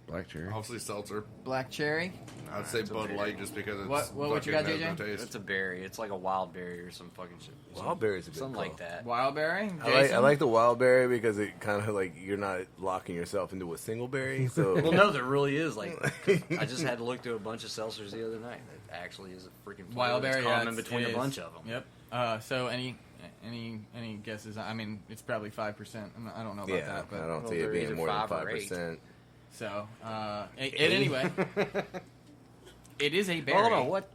Black cherry. Obviously seltzer. Black cherry. I'd say It's a Bud berry. Light just because it's What you got, fucking has JJ? no taste. It's a berry. It's like a wild berry or some fucking shit. Wild berry's a good Something call. like that. Wild berry. I like the wild berry because it kind of like you're not locking yourself into a single berry. So Well, no, there really is. Like, 'cause I just had to look through a bunch of seltzers the other night. It actually is a freaking flavor Wild that's berry. common Yeah, between it a is. bunch of them. Yep. So any guesses? I mean, it's probably 5%. I don't know about yeah, that, but I don't Well, see it they're being either more than 5 or 8. 5%. so anyway, it is a berry. Hold on, what?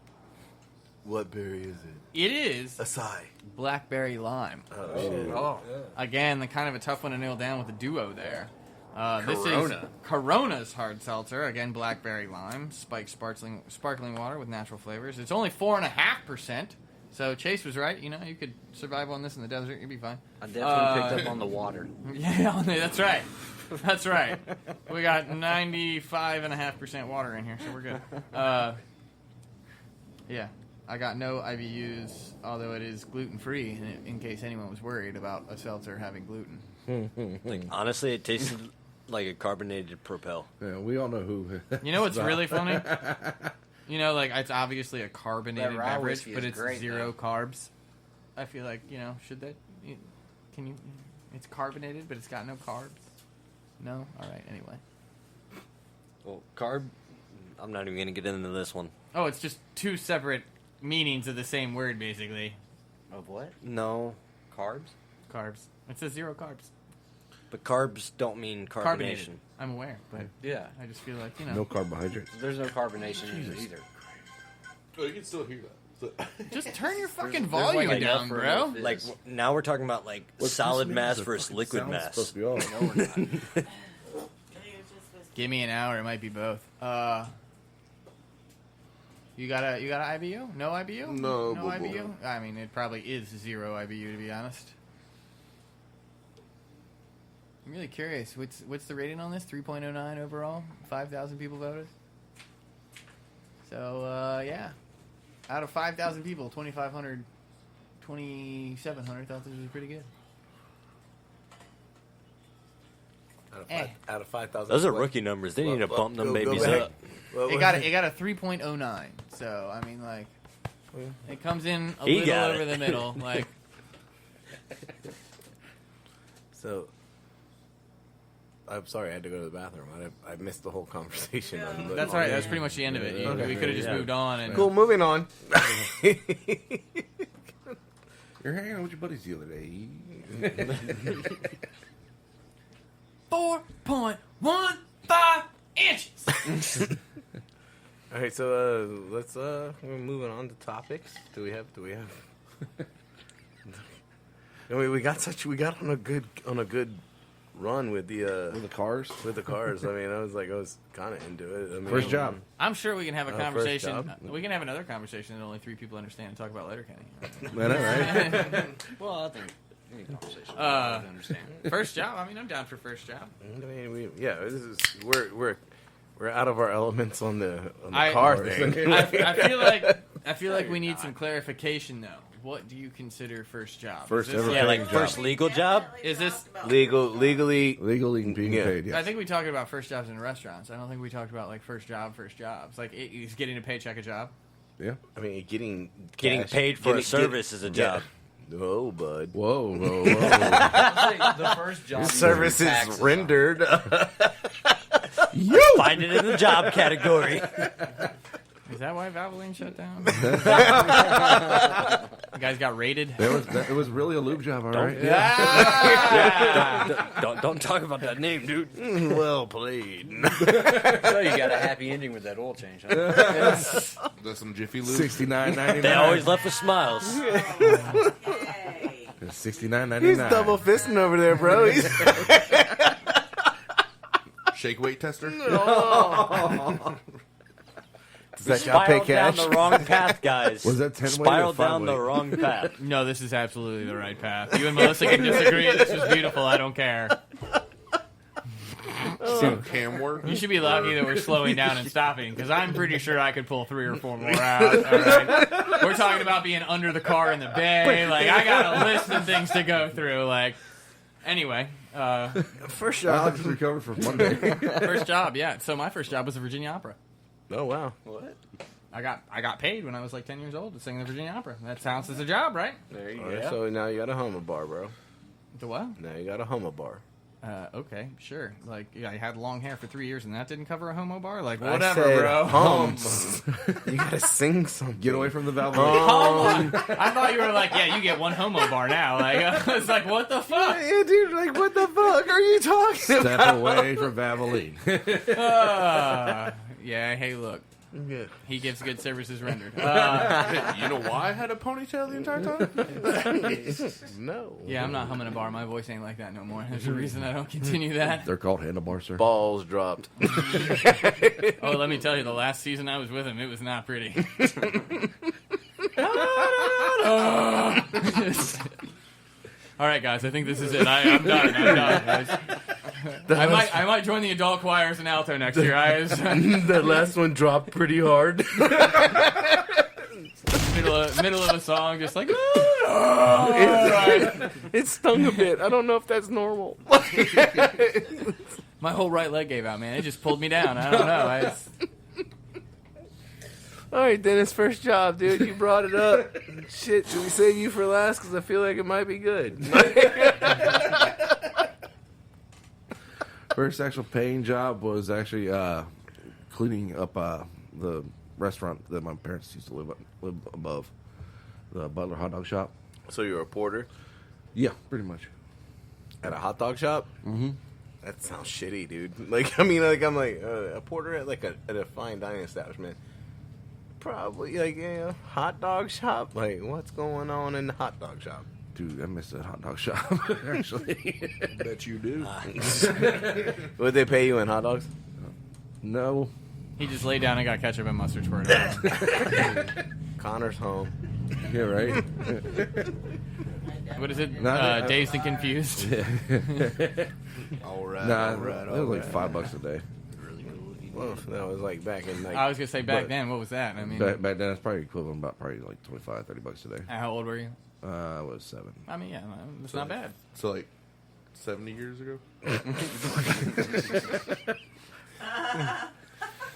What berry is it? It is Acai. blackberry lime. Oh shit. Oh, Again, the kind of a tough one to nail down with a duo there. This is Corona. Corona's hard seltzer. Again, blackberry lime, spiked sparkling water with natural flavors. It's only 4.5%. So Chase was right. You know, you could survive on this in the desert. You'd be fine. I definitely picked up on the water. Yeah, that's right. That's right. We got 95.5% water in here, so we're good. Yeah, I got no IBUs, although it is gluten free. In case anyone was worried about a seltzer having gluten. Like, honestly, it tasted like a carbonated Propel. Yeah, we all know who. You know what's really funny? You know, like it's obviously a carbonated That rye beverage, whiskey but is it's great, zero though. carbs. I feel like should that? Can you? It's carbonated, but it's got no carbs. No. All right. Anyway. Well, carb. I'm not even gonna get into this one. Oh, it's just two separate meanings of the same word, basically. Of what? No, Carbs? Carbs. It says zero carbs. but carbs don't mean carbonation. Carbonated. I'm aware, but Yeah. I just feel like No carbohydrates. There's no carbonation in it either. Oh, you can still hear that. just turn your fucking There's volume like enough down, for bro. enough fizz. Like now we're talking about like What's solid this mass mean? versus The liquid sound's mass. supposed to be on. No, we're not. I think it's just supposed to Give me an hour. It might be both. You got a IBU? No IBU? No, No blah, blah. IBU? I mean, it probably is zero IBU to be honest. I'm really curious. What's the rating on this? 3.09 overall. 5,000 people voted. So yeah, out of 5,000 people, 2,700 thought this was pretty good. Out of 5,000. Those are rookie numbers. They need to bump them babies up. It got a 3.09. So I mean, like, it comes in a He little got over it. the middle. Like, So, I'm sorry, I had to go to the bathroom. I missed the whole conversation. on the- that's all right. That's pretty much the end of it. We could have just Yeah. moved on. And Cool, moving on. You're hanging out with your buddies the other day. 4.15 inches. All right, so let's we're moving on to topics. Do we have? I mean, we got on a good run with the With the cars. with the cars. I mean, I was kind of into it. I mean, First job. I'm sure we can have a First conversation. job. We can have another conversation that only 3 people understand and talk about Letterkenny. I know, right? Well, I think any conversation. Uh, I understand. First job. I mean, I'm down for first job. I mean, we're out of our elements on the I- car thing. I feel like we need some clarification though. What do you consider first job? First Is this ever Yeah, like job. first legal job. Is this- Legally. Legally being Yeah. paid, yeah. I think we talked about first jobs in restaurants. I don't think we talked about like first jobs. Like he's getting to paycheck a job. Yeah. I mean, getting cash- paid for a service is a job. Yeah. Oh, bud. Whoa, whoa, whoa. The first job. Service is taxes rendered. Find it in the job category. Is that why Valvoline shut down? You guys got raided. It was really a lube job, all right. Don't talk about that name, dude. Well played. So you got a happy ending with that oil change, huh? That's some Jiffy Lube. $69.99. They always left with smiles. Hey. $69.99. He's double fisting over there, bro. He's Shake weight tester. Does that guy pay Spiraled down cash? the wrong path, guys. Was that 10 weight or Spiraled 5 down the weight? wrong path. No, this is absolutely the right path. You and Melissa can disagree. This is beautiful. I don't care. Some cam work. You should be lucky that we're slowing down and stopping, because I'm pretty sure I could pull 3 or 4 more out. All right? We're talking about being under the car in the bay. Like, I got a list of things to go through. Like, anyway, First job. Alex recovered from Monday. first job, yeah. So my first job was the Virginia Opera. Oh, wow. What? I got paid when I was like 10 years old to sing the Virginia Opera. That counts as a job, right? There you All go. right, so now you got a homo bar, bro. The what? Now you got a homo bar. Okay, sure. Like, yeah, I had long hair for 3 years, and that didn't cover a homo bar. Like, I whatever, said bro. Hums. You gotta sing something. Get away from the valve. Come on. I thought you were like, yeah, you get 1 homo bar now. Like, I was like, what the fuck? Yeah, dude, like, what the fuck are you talking about? Step away from Valvoline. Yeah, hey, look. Yeah. He gives good services rendered. You know why I had a ponytail the entire time? No. Yeah, I'm not humming a bar. My voice ain't like that no more. There's a reason I don't continue that. They're called handlebars, sir. Balls dropped. Oh, let me tell you, the last season I was with him, it was not pretty. All right, guys, I think this is it. I'm done, guys. I might join the adult choirs in alto next year. That last one dropped pretty hard. middle of a song, just like. It stung a bit. I don't know if that's normal. My whole right leg gave out, man. It just pulled me down. I don't know. All right, Dennis, first job, dude. You brought it up. Shit, should we save you for last? Because I feel like it might be good. First actual paying job was actually cleaning up the restaurant that my parents used to live above, the Butler Hot Dog Shop. So you were a porter Yeah, pretty much. at a hot dog shop? Mm-hmm. That sounds shitty, dude. Like, I mean, like, I'm like a porter at like at a fine dining establishment. Probably like, yeah, hot dog shop. Like, what's going on in the hot dog shop? Dude, I miss that hot dog shop, actually. Bet you do. Would they pay you in hot dogs? No. He just laid down and got ketchup and mustard squirted out. Connor's home. Yeah, right? What is it? No, Dazed and Confused. All right. Nah, all right, it was like $5 a day. Well, that was like back in like. I was gonna say back But- then. What was that? I mean, Back then, it's probably equivalent about probably like $25-30 a day. how old were you? I was 7. I mean, yeah, it's not bad. So like 70 years ago.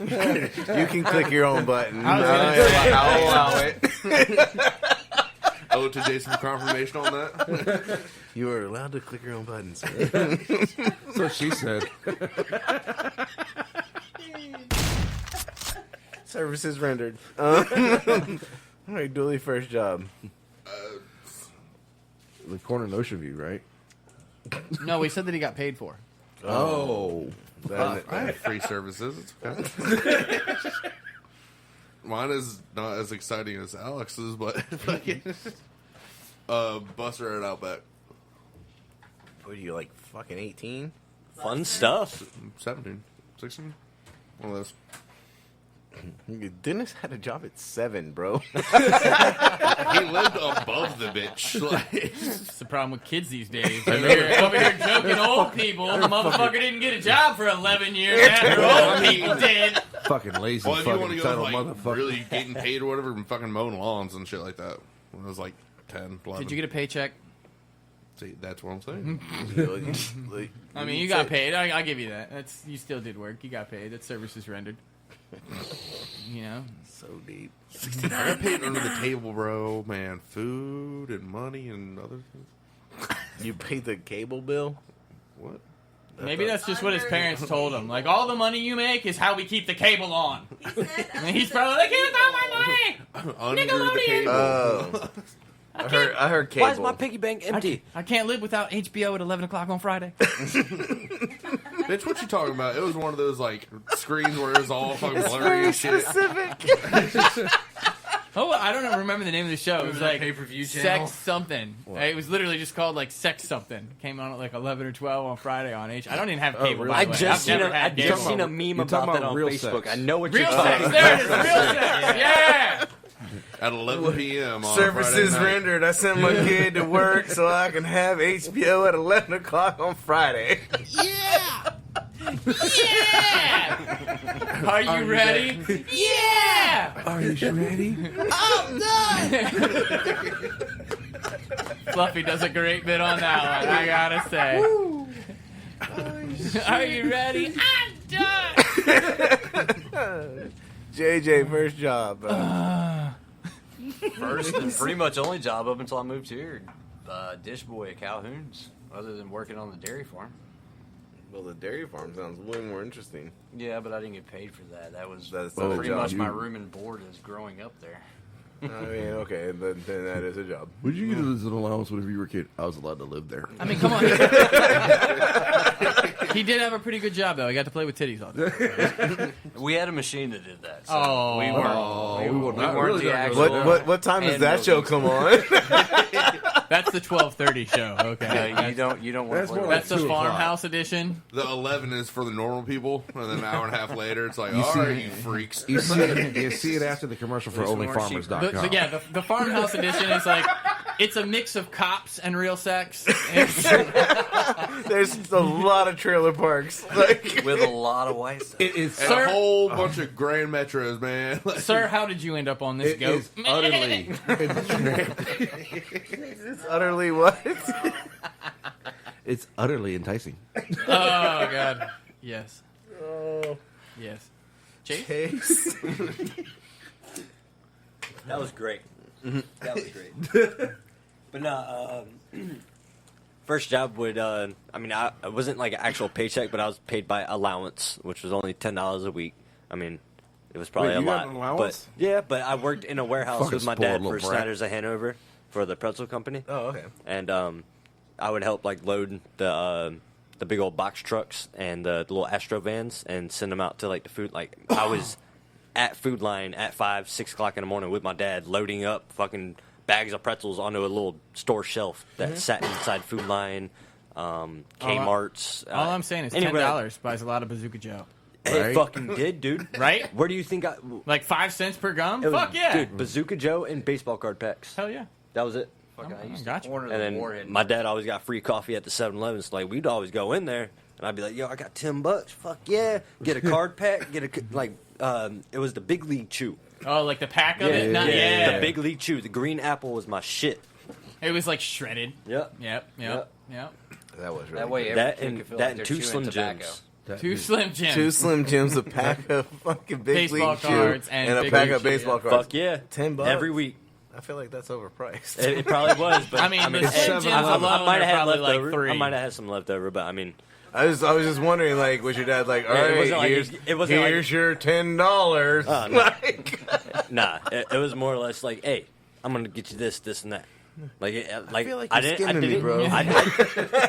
You can click your own button. I was gonna say- I'll allow it. Oh, to Jason for confirmation on that. You are allowed to click your own buttons. That's what she said. Services rendered. All right, Dooley, first job. The corner in Ocean View, right? No, we said that he got paid for. Oh. That- I have free services. It's okay. Mine is not as exciting as Alex's, but fucking Buster at Outback. What are you, like fucking 18? Fun stuff. 17, 16, one of those. Dennis had a job at 7, bro. He lived above the bitch. Like, It's the problem with kids these days. Over here joking old people. The motherfucker didn't get a job for 11 years after old people did. Fucking lazy well, if you want fucking to go entitled like motherfucker. really getting paid or whatever, and fucking mowing lawns and shit like that. When I was like 10, 11. Did you get a paycheck? See, that's what I'm saying. I mean, you got paid. I give you that. You still did work. You got paid. That's services rendered. You know, So deep. I got paid under the table, bro. Man, food and money and other things. You paid the cable bill? What? maybe that's just what his parents told him. Like, all the money you make is how we keep the cable on. He said, And he's probably like, here's all my money. Under the Nickelodeon. table. I heard cable. Why is my piggy bank empty? I can't live without HBO at 11 o'clock on Friday. Bitch, what you talking about? It was one of those like screens where it was all fucking blurry and shit. Oh, I don't remember the name of the show. It was like pay-per-view channel. Sex something. It was literally just called like Sex something. Came on at like 11 or 12 on Friday on H. I don't even have cable. really? By I the way. just I've never had cable. seen a meme You're about talking that about on real Facebook. sex. I know what Real you're sex. talking about. There it is. Real sex. Yeah. At 11 p.m. on Services Friday night. rendered. I sent my kid to work so I can have HBO at 11 o'clock on Friday. Yeah. Are you ready? Yeah. Are you ready? I'm done. Fluffy does a great bit on that one, I gotta say. Are you ready? I'm done. JJ, first job. First and pretty much only job up until I moved here. Dish boy at Calhoun's, other than working on the dairy farm. Well, the dairy farm sounds way more interesting. Yeah, but I didn't get paid for that. That's not a pretty job. much my room and board is growing up there. I mean, okay, then that is a job. Would you get it as an allowance whenever you were a kid? I was allowed to live there. I mean, come on. He did have a pretty good job, though. He got to play with titties all day. We had a machine that did that. So Oh. we weren't. we will not weren't really the not actual. go What time does And that show milk. come on? That's the 12:30 show. Okay. No, you don't want That's to play more with That's the 2 o'clock. farmhouse edition. The 11 is for the normal people, and then an hour and a half later, it's like, all see- right, you freaks. You see it after the commercial for There's more OnlyFarmers.com. Yeah, the farmhouse edition is like, it's a mix of cops and real sex. It's- There's a lot of trailer parks. Like, with a lot of white stuff. It is And Sir- a whole bunch of Grand Metros, man. Like, Sir, how did you end up on this it goat? is utterly. it's utterly what? It's utterly enticing. Oh, God. Yes. Yes. Chase? Case. That was great. That was great. But no, first job would. I mean, it wasn't like an actual paycheck, but I was paid by allowance, which was only $10 a week. I mean, it was probably Wait, a you got lot. an allowance? But yeah, but I worked in a warehouse Fucking with my spoiled dad little for brat. Snyder's of Hanover for the pretzel company, Oh, okay. and I would help like load the big old box trucks and the little Astro vans and send them out to like the food. Like I was at Food Line at 5, 6 o'clock in the morning with my dad, loading up fucking bags of pretzels onto a little store shelf that sat inside Food Line, Kmart's. All I'm saying is anywhere. $10 buys a lot of Bazooka Joe. It Right? fucking did, dude. Right? Where do you think Like 5 cents per gum? it was? Fuck yeah. Dude, Bazooka Joe and baseball card packs. Hell yeah. That was it. Fucking, I used Gotcha. to order And the then Warhead. my dad always got free coffee at the 7-Eleven. So like we'd always go in there, and I'd be like, "Yo, I got $10. Fuck yeah! Get a card pack. Get a like." It was the Big League Chew. Oh, like the pack of it? Not, The Big League Chew. The green apple was my shit. It was like shredded. Yep. Yep. That was really that way, good. every That kid and could feel that like and they're 2 chewing Slim tobacco. Jims. 2 Slim Jims. 2 Slim Jims, a pack of fucking Big Baseball League Chew, cards and a Big pack League of Chew, baseball yeah. cards. Fuck yeah. $10 every week. I feel like that's overpriced. It probably was, but I mean, the hey, Slim Jims I alone might are have had probably like leftover. 3. I might have had some leftover, but I mean, I was just wondering, like, was your dad like, all Yeah, it right, wasn't like- here's, it wasn't like- here's your $10. Oh, no. Like, nah. It was more or less like, hey, I'm gonna get you this, this, and that. Like, like feel like I you're didn't, skimming me, bro.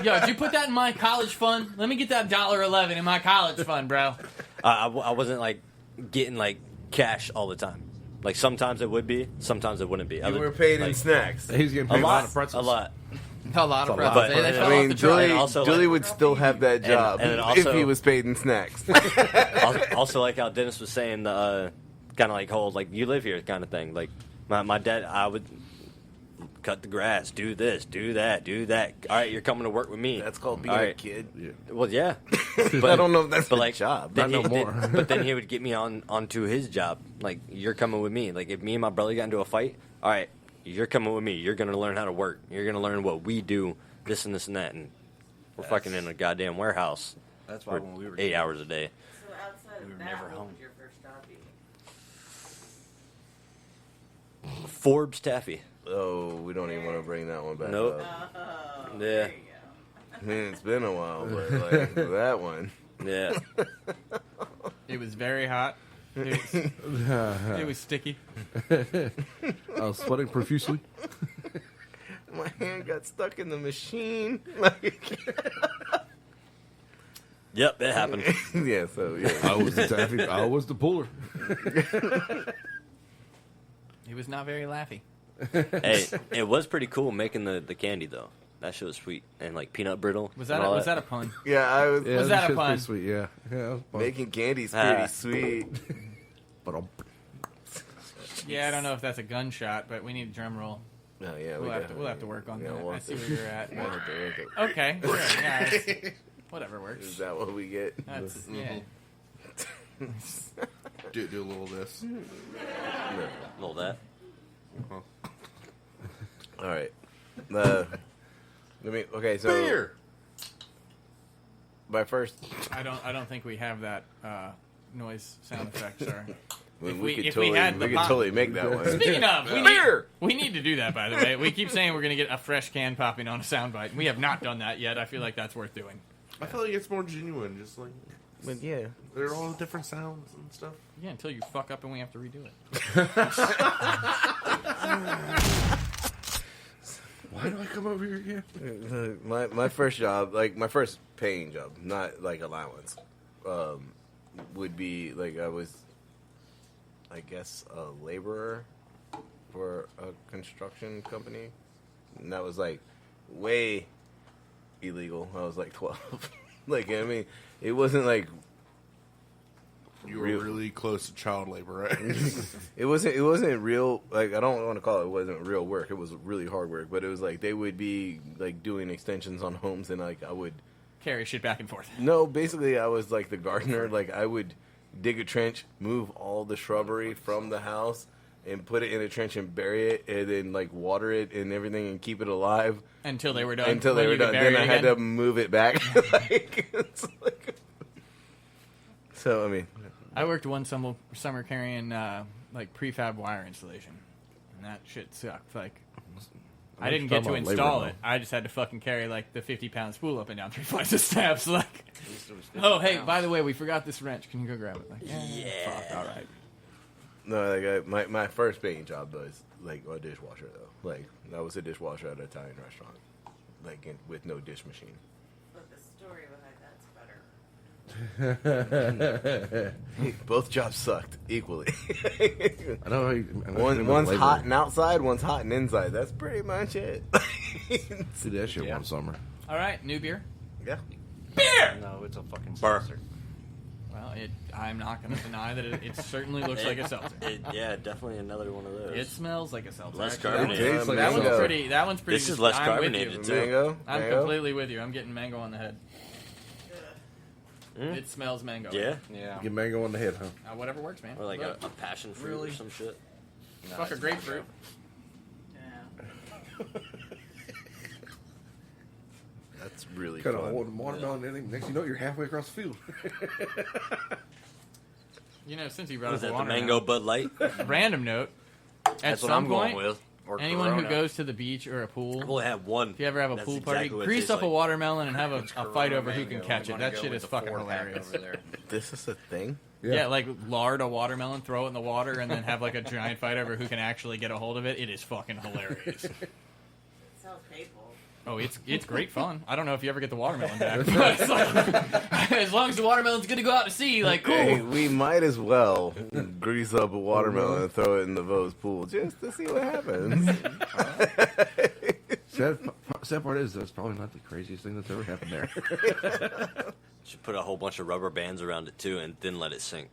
Yo, did you put that in my college fund? Let me get that $1.11 in my college fund, bro. I wasn't like getting like cash all the time. Like sometimes it would be, sometimes it wouldn't be. you were paid in like, snacks. He's getting a paid a lot lot, of pretzels. a lot. A lot of It's a lot. pretzels. They But, fell I off mean, the truck. Julie, And also, Julie like- would still have that job and then if also- he was paid in snacks. Also, like how Dennis was saying, the kind of like whole like you live here kind of thing. Like my dad, I would cut the grass, do this, do that, do that. All right, you're coming to work with me. That's called being All a right. kid. Well, yeah. I don't know if that's But a like job. then Not no he- more. but then he would get me onto his job. Like you're coming with me. Like if me and my brother got into a fight, all right, you're coming with me. You're gonna learn how to work. You're gonna learn what we do, this and this and that. And we're fucking in a goddamn warehouse That's why for when we were 8 hours a day. So outside We were of that, never what home. would your first job be? Forbes taffy. Oh, we don't even want to bring that one back Nope. up. Oh, Yeah. there you go. Man, it's been a while, but like that one. Yeah. It was very hot. It was sticky. I was sweating profusely. My hand got stuck in the machine. Like, Yep, it happened. yeah, so yeah. I was the taffy. I was the puller. It was not very laughy. Hey, it was pretty cool making the candy though. That shit was sweet and like peanut brittle. Was and that all was that a pun? Yeah, I was Yeah, Was that a shit's pun? pretty sweet. Yeah, yeah. That was fun. making candy's Ah. pretty sweet. But Yeah, I don't know if that's a gunshot, but we need a drum roll. Oh yeah, We'll have to work on yeah, that. we'll I have see to- where you're at. we'll have to work it. Okay, sure. Yeah, whatever works. Is that what we get? That's yeah. Do a little of this. Little that. All right. Let me. Okay, so Beer. my first. I don't think we have that noise sound effect, sir. We, If we we- could if we totally, had the we could pop- totally make that one. Speaking of, Beer! we need to do that. By the way, we keep saying we're going to get a fresh can popping on a soundbite. We have not done that yet. I feel like that's worth doing. I feel like it's more genuine. Just like But yeah, they're all different sounds and stuff. Yeah, until you fuck up and we have to redo it. why do I come over here again? my first job, like my first paying job, not like allowance, would be like I was, I guess, a laborer for a construction company, and that was like way illegal. I was like 12. Like I mean, it wasn't like You were Real- really close to child labor, right? it wasn't real. Like I don't want to call it wasn't real work. It was really hard work, but it was like they would be like doing extensions on homes, and like I would. Carry shit back and forth. No, basically, I was like the gardener. Like I would dig a trench, move all the shrubbery from the house, and put it in a trench and bury it, and then like water it and everything, and keep it alive Until they were done. until they When were you could done. bury Then I it had to again. move it back. Like, it's like, so I mean, I worked one summer carrying like prefab wire installation, and that shit sucked. Like, I didn't get to talking about install labor, it. I just had to fucking carry like the 50-pound spool up and down 3 flights of steps. Like, oh hey, by the way, we forgot this wrench. Can you go grab it? Like, yeah. Fuck, all right. no, like my first paying job was like a dishwasher though. Like I was a dishwasher at an Italian restaurant, like with no dish machine. But the story behind that's better. Both jobs sucked equally. I know how you, One's hot and outside, one's hot and inside. That's pretty much it. Did that shit one summer. All right, new beer. Yeah. Beer. No, it's a fucking Burr. seltzer. Well, I'm not going to deny that it certainly looks like a seltzer. Yeah, definitely another one of those. It smells like a seltzer. Less actually. carbonated. Tastes like That a one's seltzer. pretty. That one's pretty. This is less I'm with carbonated, you. too. Mango. I'm Mango? completely with you. I'm getting mango on the head. It smells mango. Yeah, Yeah. Get mango on the head, huh? Whatever works, man. or like Look, a passion fruit Really? or some shit. No, fuck a it's grapefruit. Yeah. That's really Cut a fun. hole in the watermelon in it. Next you know, you're halfway across the field. You know, since you brought Was up that the water, mango Bud Light? random note. At That's what some I'm point, going with. Or anyone who Corona. goes to the beach or a pool, I've only had one. if you ever have a That's pool exactly party, what it grease tastes up a like. watermelon and have a It's fight Corona over who mango. can catch I'm it. gonna That go shit with is the fucking 4-pack hilarious. over there. This is a thing. Yeah, like lard a watermelon, throw it in the water, and then have like a giant fight over who can actually get a hold of it. It is fucking hilarious. It sounds painful. Oh, it's great fun. I don't know if you ever get the watermelon back, but it's like, as long as the watermelon's gonna go out to sea, like cool. Hey, we might as well grease up a watermelon and throw it in the Vos pool just to see what happens. Sad part is that's probably not the craziest thing that's ever happened there. Should put a whole bunch of rubber bands around it too, and then let it sink.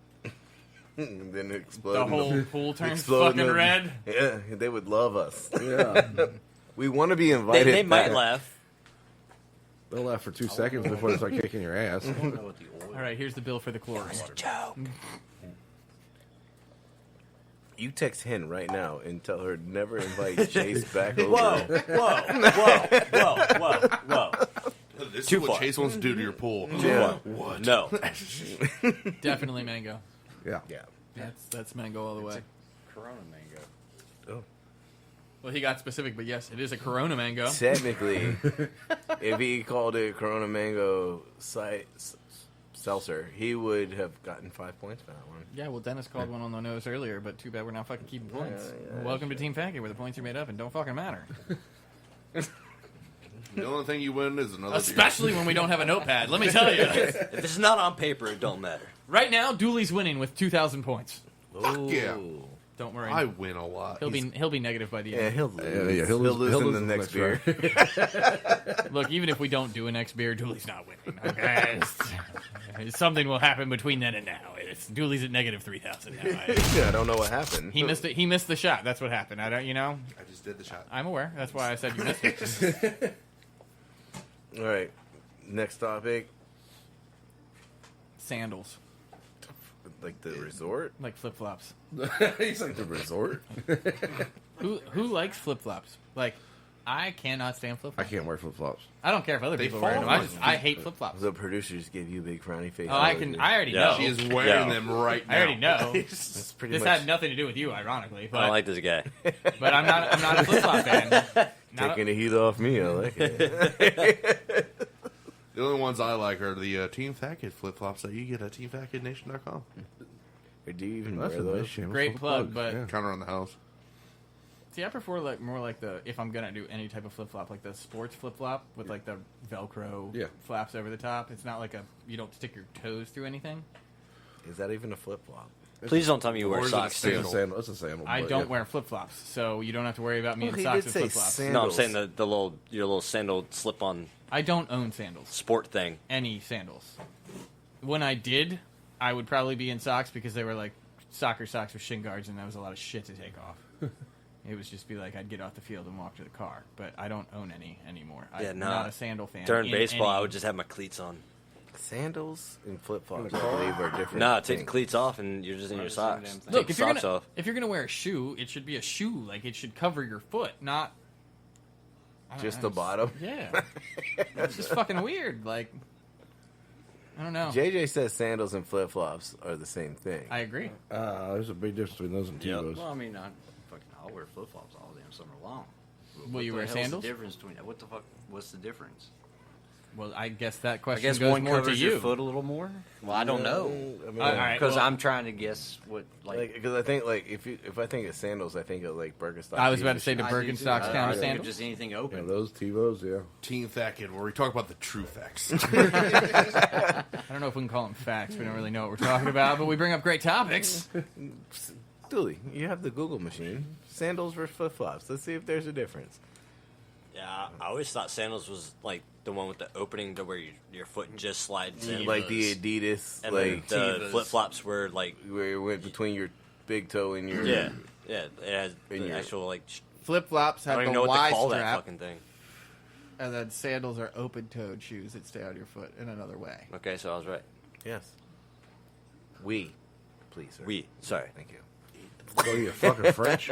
And then explode. The in whole pool turns explode in fucking the- red. Yeah, they would love us. Yeah. We want to be invited. They might back. laugh. They'll laugh for 2 seconds before they start kicking your ass. I don't know what the oil. All right, here's the bill for the chlorine. You text Hen right now and tell her never invite Chase back over. Whoa. This Too is what far. Chase wants to do to your pool. Yeah. What? No. Definitely mango. Yeah. Yeah. That's mango all the way. Corona mango. Well, he got specific, but yes, it is a Corona mango. Technically, if he called it Corona Mango Seltzer, he would have gotten 5 points for that one. Yeah, well, Dennis called one on the nose earlier, but too bad we're not fucking keeping points. yeah, Welcome to Team Faggot, where the points are made up and don't fucking matter. The only thing you win is another Especially when we don't have a notepad, let me tell you. If it's not on paper, it don't matter. Right now, Dooley's winning with 2,000 points. Fuck yeah. Don't worry. I win a lot. He'll be negative by the Yeah, end. he'll lose in the next beer. Look, even if we don't do a next beer, Dooley's not winning. Okay? Something will happen between then and now. Dooley's at negative 3,000 now. I don't know what happened. He missed it. He missed the shot. That's what happened. I don't. I just did the shot. I'm aware. That's why I said you missed it. All right, next topic. Sandals, Like the resort? like flip flops. He's like the resort. Who likes flip flops? Like, I cannot stand flip I flops. can't wear flip flops. I don't care if other They people wear them. fall on I hate flip flops. The producers give you a big frowny face. Oh, I already Yeah. know. She is wearing Yeah. them right now. I already know. That's pretty This much. had nothing to do with you, ironically. I don't But like this guy. but I'm not a flip flop fan. Taking the heat off me. I like it. The only ones I like are the Team Fat Kid flip flops that you get at teamfatkidnation.com. Or do you even That's wear a those? nice shameless Great little plug, but yeah. Kind of around the house. see, I prefer more like the if I'm gonna do any type of flip flop, like the sports flip flop with like the Velcro Yeah. flaps over the top. It's not like you don't stick your toes through anything. Is that even a flip flop? Please don't tell me you Or wear is it a socks. It's sandal? a sandal. It's a sandal. I but don't yeah. wear flip flops, so you don't have to worry about me Well, in he socks did with say flip flops. sandal. No, I'm saying your little sandal slip-on I don't own sandals. sport thing. Any sandals. When I did, I would probably be in socks because they were like soccer socks with shin guards, and that was a lot of shit to take off. It was just be like I'd get off the field and walk to the car, but I don't own any anymore. Yeah, I'm nah. not a sandal fan. During in baseball, any- I would just have my cleats on. Sandals and flip flops, I believe, are different. Nah, take the things. cleats off and you're just in your the same socks. damn thing. Take Look, the if you're socks gonna off. if you're gonna wear a shoe, it should be a shoe. Like it should cover your foot, not I don't Just know, the bottom? Yeah, it's just fucking weird. Like I don't know. JJ says sandals and flip flops are the same thing. I agree. There's a big difference between those and Yep. Tebows. Well, I mean, I'll wear flip flops all damn summer long. Will you What wear the hell's sandals? The difference between what the fuck? What's the difference? Well, I guess that I question guess goes one more to covers you. your foot a little more. Well, I don't know. I mean, All right. Because well- I'm trying to guess what because I think if I think of sandals, I think of like Birkenstock. I was about to say, do I do too. Birkenstocks I count as think of sandals? just anything Yeah, open. those Tebows, yeah. Team Fat Kid, where we talk about the true facts. I don't know if we can call them facts. We don't really know what we're talking about, but we bring up great topics. Dooley, you have the Google machine. Sandals versus flip flops. Let's see if there's a difference. Yeah, I always thought sandals was like the one with the opening to where your foot just slides in. Like the Adidas, And like the Tevas. flip flops were like, where it went between your big toe and your yeah, it has In the your- actual like. Flip flops I have don't even the know what Y to call that strap, fucking thing. and then sandals are open-toed shoes that stay on your foot in another way. Okay, so I was right. Yes. We, please, sir. Sorry. Thank you. So you fucking French?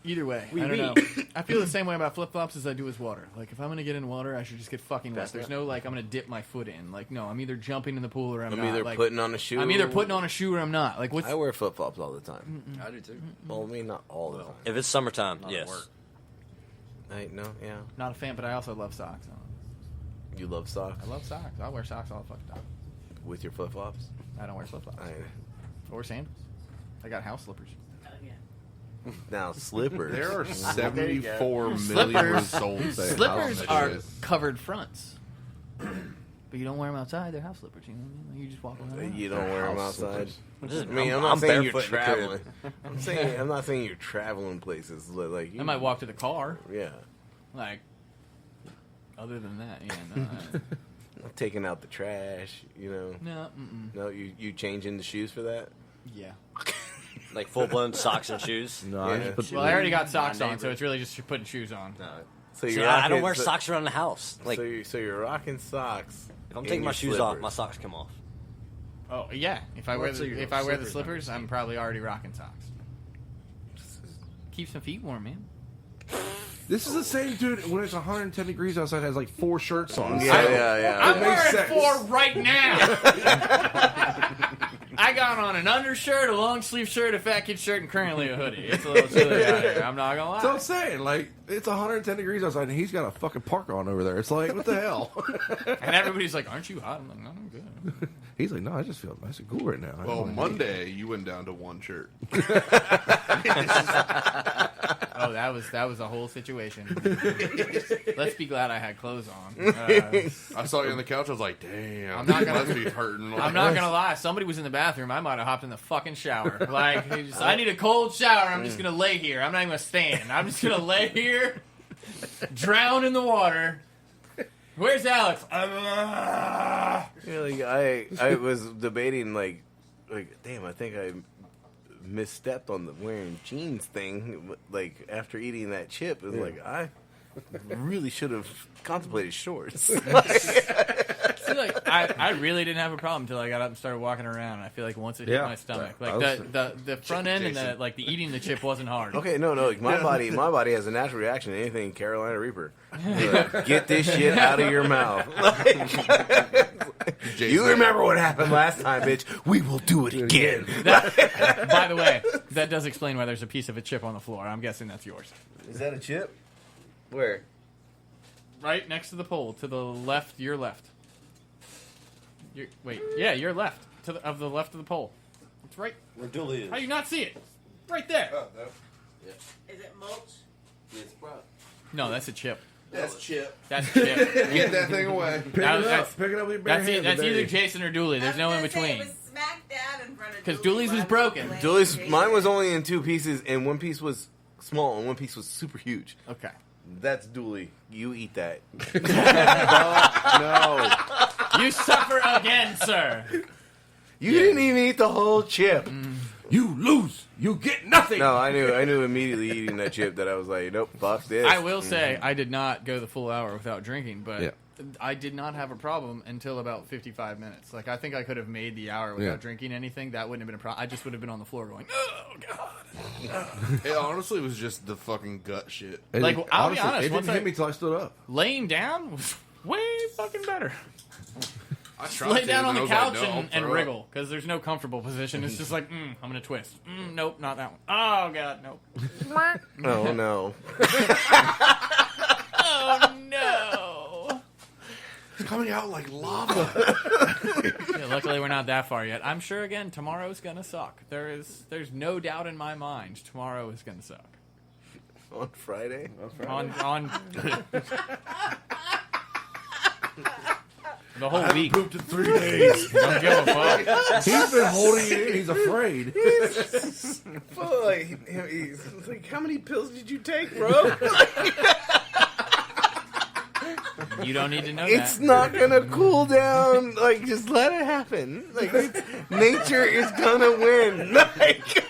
Either way, I don't know. I feel the same way about flip flops as I do with water. Like if I'm gonna get in water, I should just get fucking wet. Best There's way. no like I'm gonna dip my foot in. Like no, I'm either jumping in the pool or I'm I'm not. either Like, putting on a shoe. I'm either putting on a shoe or I'm not. Like what's I wear flip flops all the time. I do too. Well, I mean, not all the time. If it's summertime, Not at yes. work. No, yeah. not a fan, but I also love socks. You love socks I love socks. I wear socks all the fucking time. with your flip flops. I don't wear flip flops or sandals. I got house slippers. Oh, yeah. Now slippers. There are There you 74 million Slippers. results. Slippers How are much is- covered fronts, but you don't wear them outside. They're house slippers. You know what I mean? You just walk around. You don't wear them House outside. Just- I mean, I'm I'm not saying you're barefoot in the crib. traveling. I'm not saying you're traveling places like you. I might walk to the car. Yeah, Like, other than that, yeah, no. I'm taking out the trash. You know. No, mm-mm. No, you changing the shoes for that? Yeah. Like full blown socks and shoes. No, I Yeah. just put Well, I already got socks My on, so neighbor. it's really just putting shoes on. So See, you're I don't rocking- wear so- socks around the house. Like so you're rocking socks. if I'm and taking my your shoes off, slippers. my socks come off. Oh yeah, if I wear so you the, if have I wear the slippers slippers, I'm probably already rocking socks. Keeps my feet warm, man. This is the same dude when it's 110 degrees outside has like 4 shirts on. Yeah, yeah. I'm makes wearing sense. 4 right now. I got on an undershirt, a long sleeve shirt, a fat kid shirt, and currently a hoodie. It's a little chilly out here. I'm not gonna lie. So I'm saying, like, it's 110 degrees outside, and he's got a fucking parka on over there. It's like, what the hell? And everybody's like, "Aren't you hot?" I'm like, "No, I'm good." He's like, no, I just feel nice and cool right now. I Well, don't Monday you went down to one shirt. Oh, that was a whole situation. Let's be glad I had clothes on. I saw you on the couch. I was like, "Damn, I'm not gonna- must be hurting." I'm not gonna lie. If somebody was in the bathroom, I might have hopped in the fucking shower. Like, I need a cold shower. I'm just gonna lay here. I'm not even gonna stand. I'm just gonna lay here, drown in the water. Where's Alex? I was debating like, damn, I think I misstepped on the wearing jeans thing. Like after eating that chip, it was like I really should have contemplated shorts. See, like, I really didn't have a problem until I got up and started walking around. I feel like once it hit my stomach, like the front end and the eating the chip wasn't hard. Okay, no, like my body has a natural reaction to anything Carolina Reaper. Like, get this shit out of your mouth. You remember what happened last time, bitch? We will do it again. By the way, that does explain why there's a piece of a chip on the floor. I'm guessing that's yours. Is that a chip? Where? Right next to the pole, to the left. Your left. Your left of the left of the pole. It's right. Where Dooley is. How do you not see it? Right there. Is it mulch? No, that's a chip. That's Chip. That's chip. Get that thing away. Pick it up with your bare hands. That's There either you- Jason or Dooley. There's no in It between. was smack dab in front of Because Dooley's was broken. Mine was only in two pieces, and one piece was small, and one piece was super huge. Okay. That's Dooley. You eat that. No. You suffer again, sir. You didn't even eat the whole chip. You lose. You get nothing. No, I knew immediately eating that chip that I was like, nope, fuck this. I will say I did not go the full hour without drinking, but Yeah. I did not have a problem until about 55 minutes. Like, I think I could have made the hour without Yeah. drinking anything. That wouldn't have been a problem. I just would have been on the floor going, oh, God. It honestly was just the fucking gut shit. It Like, didn't- I'll be honestly, honest, It once didn't hit I- me till I stood up. Laying down was way fucking better. I tried Lay to, down on and the I was like, couch no, I'll and throw up. wriggle, because there's no comfortable position. It's just like, I'm going to twist. Nope, not that one. Oh, God, nope. Oh, no. Oh, no. It's coming out like lava. Yeah, luckily, we're not that far yet. I'm sure, again, tomorrow's going to suck. There's no doubt in my mind tomorrow is going to suck. On Friday? On the whole week. Pooped in 3 days. Don't give a fuck. He's been holding it in. He's afraid. Well, like, he's like, how many pills did you take, bro? You don't need to know It's that. not gonna cool down. Like, just let it happen. Like, nature is gonna win. Like,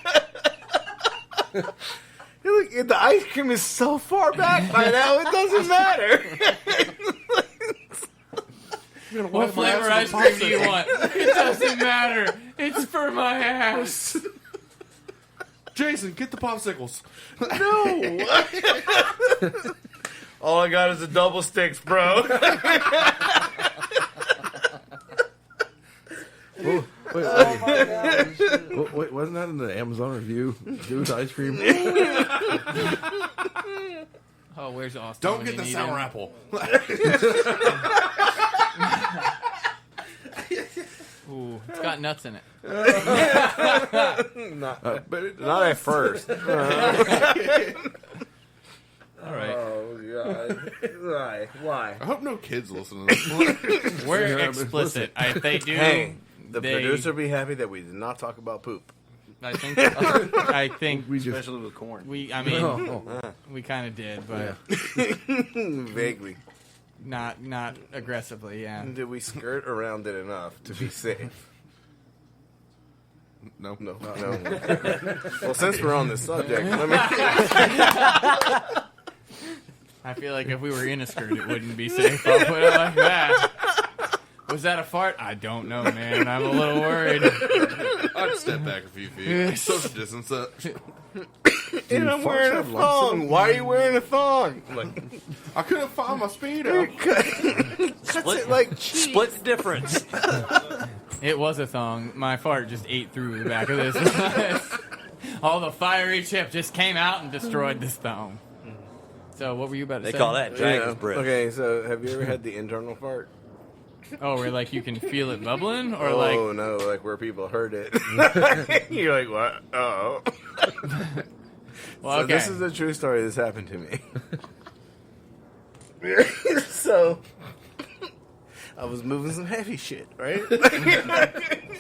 look, the ice cream is so far back by now, it doesn't matter. What flavor ice cream do you want? It doesn't matter. It's for my ass. Jason, get the popsicles. No. All I got is a double sticks, bro. Wait, wasn't that in the Amazon review? Dude's ice cream. Oh, where's Austin? Don't when get you the need sour him? apple. Ooh, it's got nuts in it. But it, Not at first. All right. Oh, God. Why? I hope no kids listen to this. We're Yeah, explicit. They do. Hey, the they- producer be happy that we did not talk about poop. I think we just. Especially with corn. I mean, Oh, we kind of did, but Vaguely. not aggressively. Yeah. Did we skirt around it enough to be safe? No. No. Well, since we're on this subject, let me. I feel like if we were in a skirt, it wouldn't be safe. I'll put it like that. Was that a fart? I don't know, man. I'm a little worried. I'd step back a few feet. Social distance up. And I'm farts wearing a have lungs. thong. Why are you wearing a thong? Like, I couldn't find my speedo. cuts it like cheese. Split the difference. It was a thong. My fart just ate through the back of this. All the fiery chip just came out and destroyed this thong. So what were you about to say? They call that dragon's breath. Okay, so have you ever had the internal fart? Oh, where like you can feel it bubbling, or Oh no, like where people heard it. You're like, what? Oh. well, So okay. this is a true story. This happened to me. So I was moving some heavy shit, right?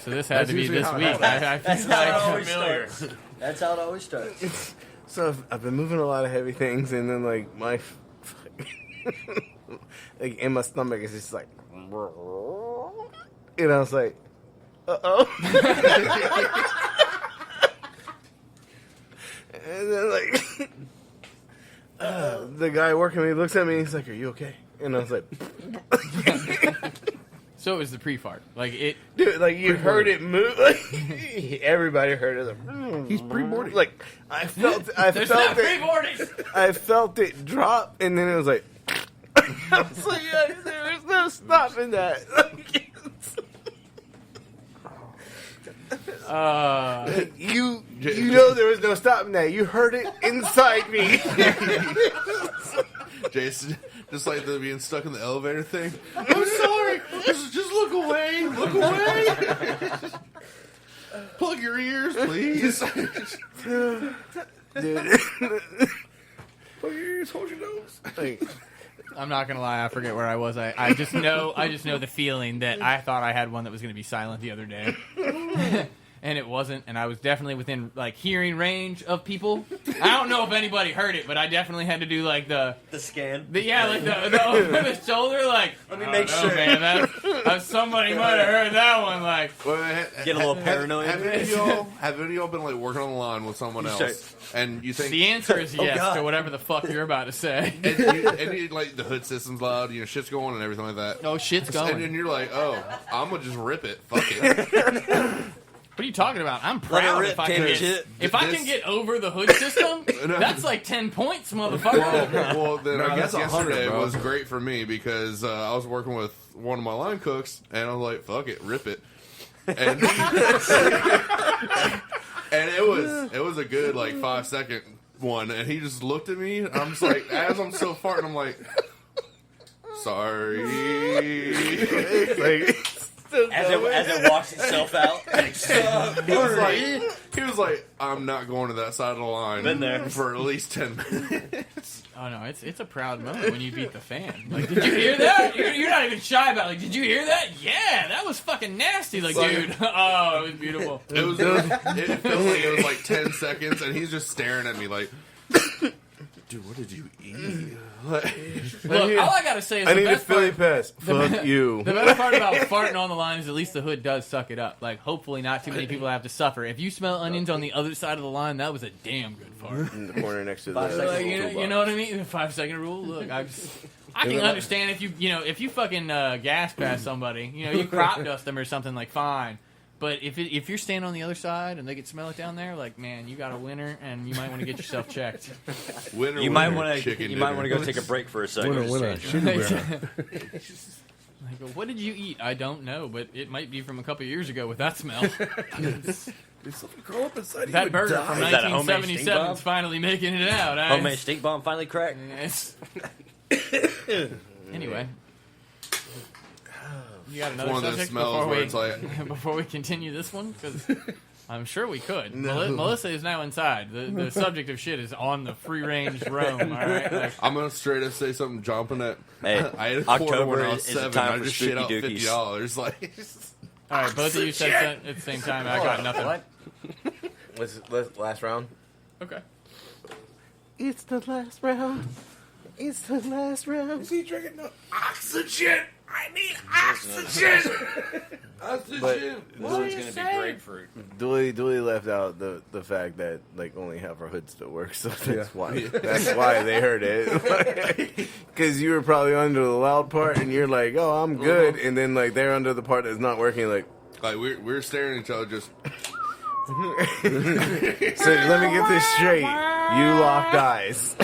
So this had to be usually this how it week. I That's feel how it like always starts. That's how it always starts. So I've been moving a lot of heavy things, and then like my like in my stomach is just like, and I was like, and then like the guy working with me looks at me, and he's like, "Are you okay?" And I was like, so it was the pre-fart. Like it. "Dude, like you heard it move." Like, everybody heard it. Like, He's pre-boarding. Like I felt I felt it drop, and then it was like, I was like, yeah, there was no stopping that. You know there was no stopping that. You heard it inside me. Jason, just like the being stuck in the elevator thing. I'm sorry. Just look away. Look away. Plug your ears, please. Dude. Plug your ears, hold your nose. Like, I'm not gonna lie, I forget where I was. I just know the feeling that I thought I had one that was gonna be silent the other day. And it wasn't, and I was definitely within like hearing range of people. I don't know if anybody heard it, but I definitely had to do like the scan. like the over the shoulder, like let me make sure. man, that somebody might have heard that one. Like Get a little paranoid. Have any of y'all been like working on the line with someone else, and you think the answer is yes God. to whatever the fuck you're about to say. and you, like the hood system's loud, you know, shit's going and everything like that. Oh, shit's going. And you're like, oh, I'm gonna just rip it. Fuck it. What are you talking about? I'm Let it proud rip, if I can Cambridge. get, if I can get over the hood system. That's like 10 points, motherfucker. Well, then No, I guess that's 100, yesterday bro. was great for me because I was working with one of my line cooks, and I was like, "Fuck it, rip it," and and it was a good like 5-second one, and he just looked at me, and I'm just like, as I'm still farting, I'm like, "Sorry." like As it walks itself out. He was like, "I'm not going to that side of the line Been there. for at least 10 minutes." Oh no, it's a proud moment when you beat the fan. Like, did you hear that? You're not even shy about it. Like, did you hear that? Yeah, that was fucking nasty. Like, dude, oh, it was beautiful. It felt like it was like 10 seconds, and he's just staring at me like, "Dude, what did you eat?" Look, all I gotta say is I the need a best Philly part, pass. Fuck you. the best part about farting on the line is at least the hood does suck it up. Like, hopefully not too many people have to suffer. If you smell onions on the other side of the line, that was a damn good fart. In the corner next to the 5 seconds. Like, you know what I mean? The 5-second rule. Look, I can understand if you fucking gas pass somebody, you crop dust them or something, like fine. But if you're standing on the other side and they can smell it down there, like, man, you got a winner, and you might want to get yourself checked. Winner, You might winner, want chicken to dinner. go take a break for a second. Winner. Just change it. Shitty bear. Like, what did you eat? I don't know, but it might be from a couple years ago with that smell. Did something crawl up inside That you? burger Die. from Is that a homemade stink 1977 bomb? is finally making it out. Homemade stink bomb finally cracked. Yes. Anyway. You got another one of those subject smells before where we, it's like- before we continue this one? Because I'm sure we could. Melissa is now inside. The subject of shit is on the free-range roam, all right? Like, I'm gonna straight up say something jumping at. Hey, I had a quarter October when I was is a 7. time I for just shit out spooky dookies. $50. Like, all right, both of you said that at the same time. I got nothing. What? Let's last round. Okay. It's the last round. It's the last round. Is he drinking the oxygen? I need oxygen. Oxygen. This one's gonna be grapefruit. Dooley left out the fact that like only half our hood still works, so that's why they heard it. Because you were probably under the loud part, and you're like, "Oh, I'm good," and then like they're under the part that's not working. Like we're staring at each other, just so let me get this straight. You locked eyes.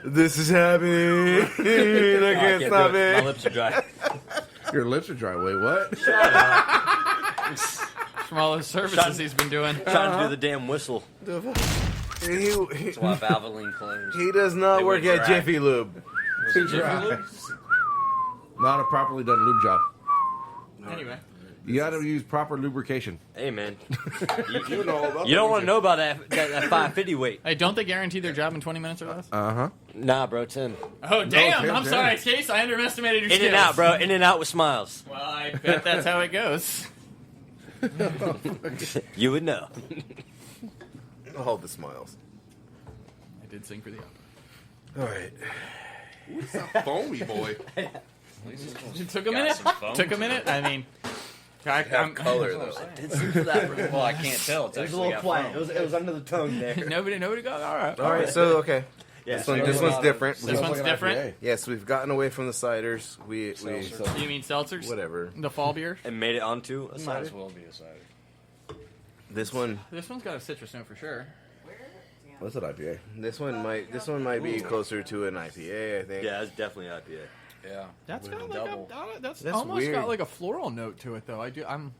This is happening. I can't stop do it. My it. lips are dry. Your lips are dry. Wait, what? From all those services he's been doing. Trying to do the damn whistle. He That's why Valvoline claims. does not They work went at dry. Jiffy Lube. Not a properly done lube job. Anyway. You got to use proper lubrication. Hey, man. You know about You don't want to know about that 550 weight. Hey, don't they guarantee their job in 20 minutes or less? Nah, bro, 10. Oh, damn. 10, I'm 10. sorry, Chase. I underestimated your In skills. and out, bro. In and out with smiles. Well, I bet that's how it goes. You would know. All the smiles. I did sing for the opera. All right. Who's that foamy boy? It took a Got minute. some foam. Took a minute. I mean, I'm Color though. Well, I can't tell. It's actually got foam. It was under the tongue there. nobody got all right. All right. So okay. Yeah, This one's different. This one's like an different. IPA. Yes, we've gotten away from the ciders. We You mean seltzers? whatever. The fall beer. And made it onto a Might cider. as well be a cider. This one This one's got a citrus note for sure. What's an IPA? This one might be closer to an IPA, I think. Yeah, it's definitely IPA. Yeah. That's got like Double. that's That's almost weird. got like a floral note to it though. I'm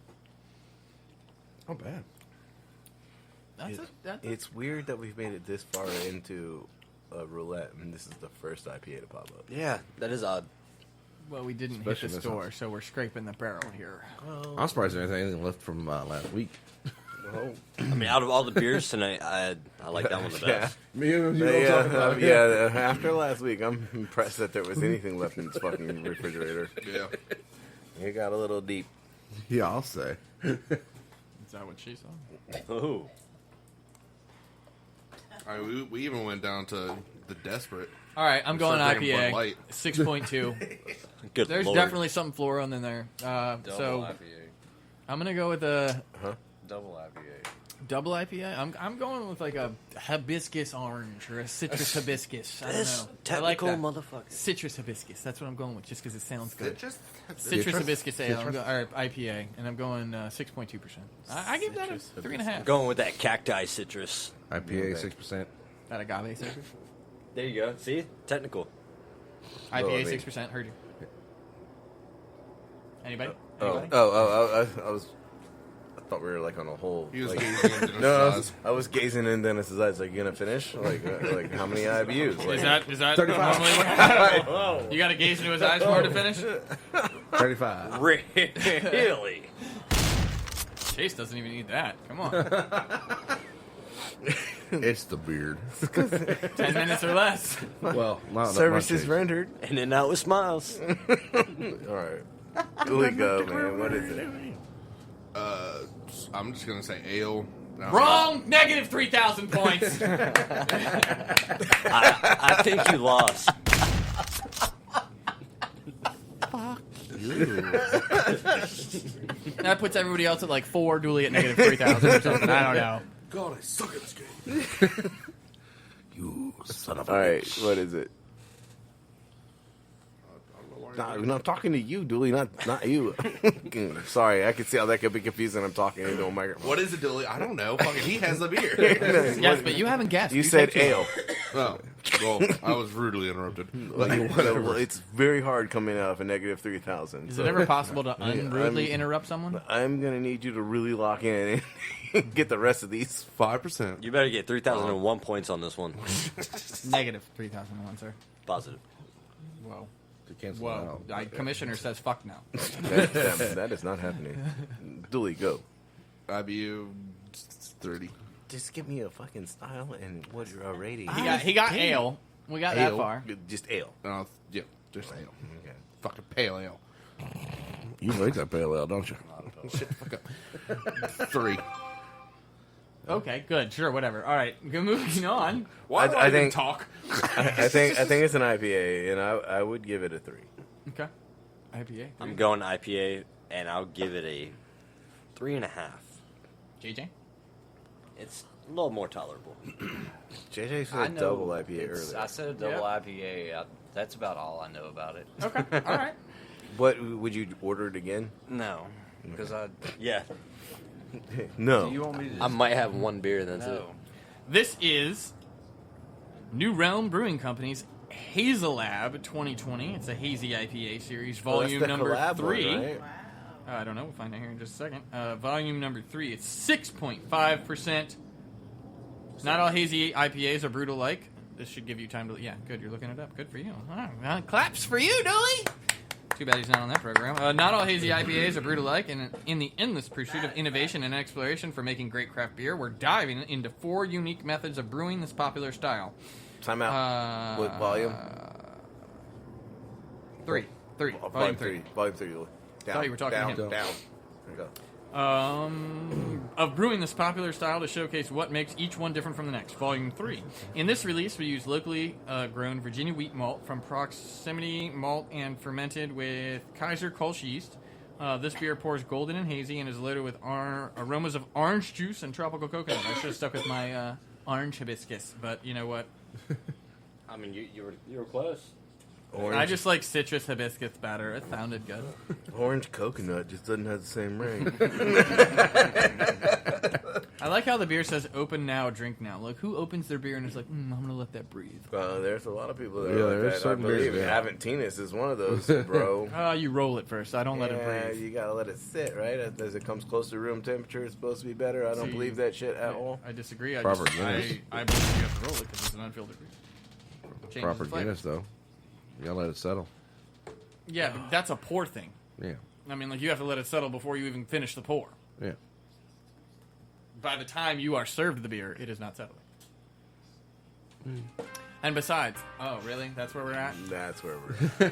Not bad. that's It's weird that we've made it this far into a roulette, and this is the first IPA to pop up. Yeah, that is odd. well, we didn't Especially hit the this store, house. so we're scraping the barrel here. I'm surprised there's anything left from last week. I mean, out of all the beers tonight, I like that one the best. After last week, I'm impressed that there was anything left in this fucking refrigerator. Yeah. It got a little deep. Yeah, I'll say. Is that what she saw? Ooh. I mean, we even went down to the desperate. All right, I'm going Start drinking Bud IPA. Light. 6.2. Good There's Lord. definitely something floral in there. Double So IPA. I'm gonna go with a Double IPA. double IPA. I'm going with like a hibiscus orange or a citrus hibiscus. I don't This know. I like technical that. motherfucker. Citrus hibiscus. That's what I'm going with, just because it sounds good. Just Citrus hibiscus ale, or IPA, and I'm going 6.2%. I give that a 3.5. Going with that cacti citrus. IPA 6%. That agave citrus. There you go. See? Technical. IPA I mean- 6%. Heard you. Anybody? I thought we were like on a whole. He was like, gazing into Dennis's no, eyes. I was gazing in Dennis's eyes. Like, you gonna finish? Like how many IBUs? Like, Is that 35. normally? You got to gaze into his eyes for him to finish. 35. Really? Chase doesn't even need that. Come on. It's the beard. 10 minutes or less. Well, not services much. rendered. In and out with smiles. All right. Here we go, man. What is it? I'm just gonna say ale. Wrong. Negative 3,000 points. I think you lost. That puts everybody else at like 4, Dooley at negative 3,000 or something. I don't know. God, I suck at this game. You son of a All right. bitch. What is it? No, I'm talking to you, Dooley, not you. Sorry, I can see how that could be confusing. I'm talking into a microphone. What is it, Dilly? I don't know. Fucking, he has the beer. Yes, but you haven't guessed. You said take two. ale. Oh, well, I was rudely interrupted. Well, it's very hard coming out of a negative 3,000. Is it ever possible to unrudely interrupt someone? I'm gonna need you to really lock in and get the rest of these. 5%. You better get 3,001 points on this one. Negative 3,001, sir. Positive. Whoa. To cancel Whoa. it out. Commissioner says fuck now. That is not happening. Dooley, go. IBU 30. Just give me a fucking style and what you're already. He got ale. We got that Ale. far. Just ale. Yeah, just ale. Okay. Fucking pale ale. You like that pale ale, don't you? Shit the fuck up. 3. Okay, good. Sure, whatever. All right, good. Moving on. Why do I I even think- talk? I think it's an IPA, and I would give it a 3. Okay. IPA. I'm going IPA, and I'll give it a 3.5. JJ? It's a little more tolerable. JJ I said know double IPA it's- earlier. I said a double IPA. That's about all I know about it. Okay. All right. What would you order it again? No, because I Yeah. No. Do you want me to? I might have one beer and that's it. No. This is New Realm Brewing Company's Hazelab 2020. It's a hazy IPA series, Oh, that's volume the number collab 3. one, right? I don't know. We'll find out here in just a second. Volume number 3. It's 6.5%. Not all hazy IPAs are brewed alike. This should give you time to... Yeah, good. You're looking it up. Good for you. Claps for you, Dooley! Too bad he's not on that program. Not all hazy IPAs are brewed alike, and in the endless pursuit of innovation and exploration for making great craft beer, we're diving into 4 unique methods of brewing this popular style. Time out. What volume? 3. Volume 3. Volume 3. Down. Thought you were talking to down. him. There you go. Of brewing this popular style to showcase what makes each one different from the next. Volume 3. In this release, we use locally grown Virginia wheat malt from Proximity Malt and fermented with Kaiser Kolsch yeast. This beer pours golden and hazy and is loaded with aromas of orange juice and tropical coconut. I should have stuck with my orange hibiscus, but you know what? I mean, you were close. Orange. I just like citrus hibiscus better. It sounded good. Orange coconut just doesn't have the same ring. I like how the beer says "Open now, drink now." Like, who opens their beer and is like, "I'm gonna let that breathe"? There's a lot of people that Yeah, are there's like that. I certain beers, believe yeah. Aventinus is one of those, bro. You roll it first. I don't let it Yeah, breathe. you gotta let it sit, right? As it comes close to room temperature, it's supposed to be better. I don't See, believe that shit at all. I disagree. Proper I Guinness. believe you have to roll it because it's an unfiltered beer. Changes Proper the flavor. Guinness, though. You gotta let it settle. Yeah, but that's a pour thing. Yeah. I mean, like, you have to let it settle before you even finish the pour. Yeah. By the time you are served the beer, it is not settling. And besides, oh, really? That's where we're at? That's where we're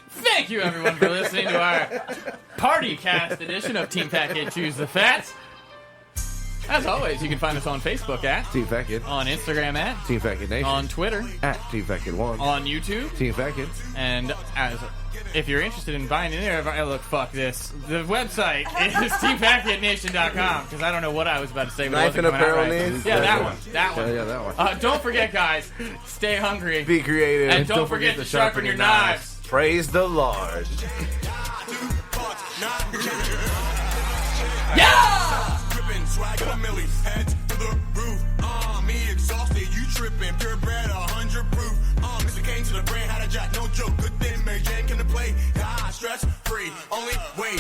Thank you, everyone, for listening to our Party Cast edition of Team Fat Kid Choose the Fat. As always, you can find us on Facebook at Team Fat Kid. on Instagram at Team Fat Kid Nation. on Twitter, At Team Fat Kid 1. on YouTube, Team Fat Kid. and if you're interested in buying any of our... Look, fuck this. The website is teamfatkidnation.com, because I don't know what I was about to say. But Knife it and wasn't coming out apparel right. needs. Yeah, that one. That one. Yeah, that one. Don't forget, guys, stay hungry. be creative. And don't forget to sharpen your knives. Praise the Lord. Yeah! Drippin', swag a milli, head to the roof. Me exhausted, you trippin', purebred, 100 proof. Mr. Kane to the brain, had a jack, no joke. Good thing Mary Jane came to play. Stress free, only way.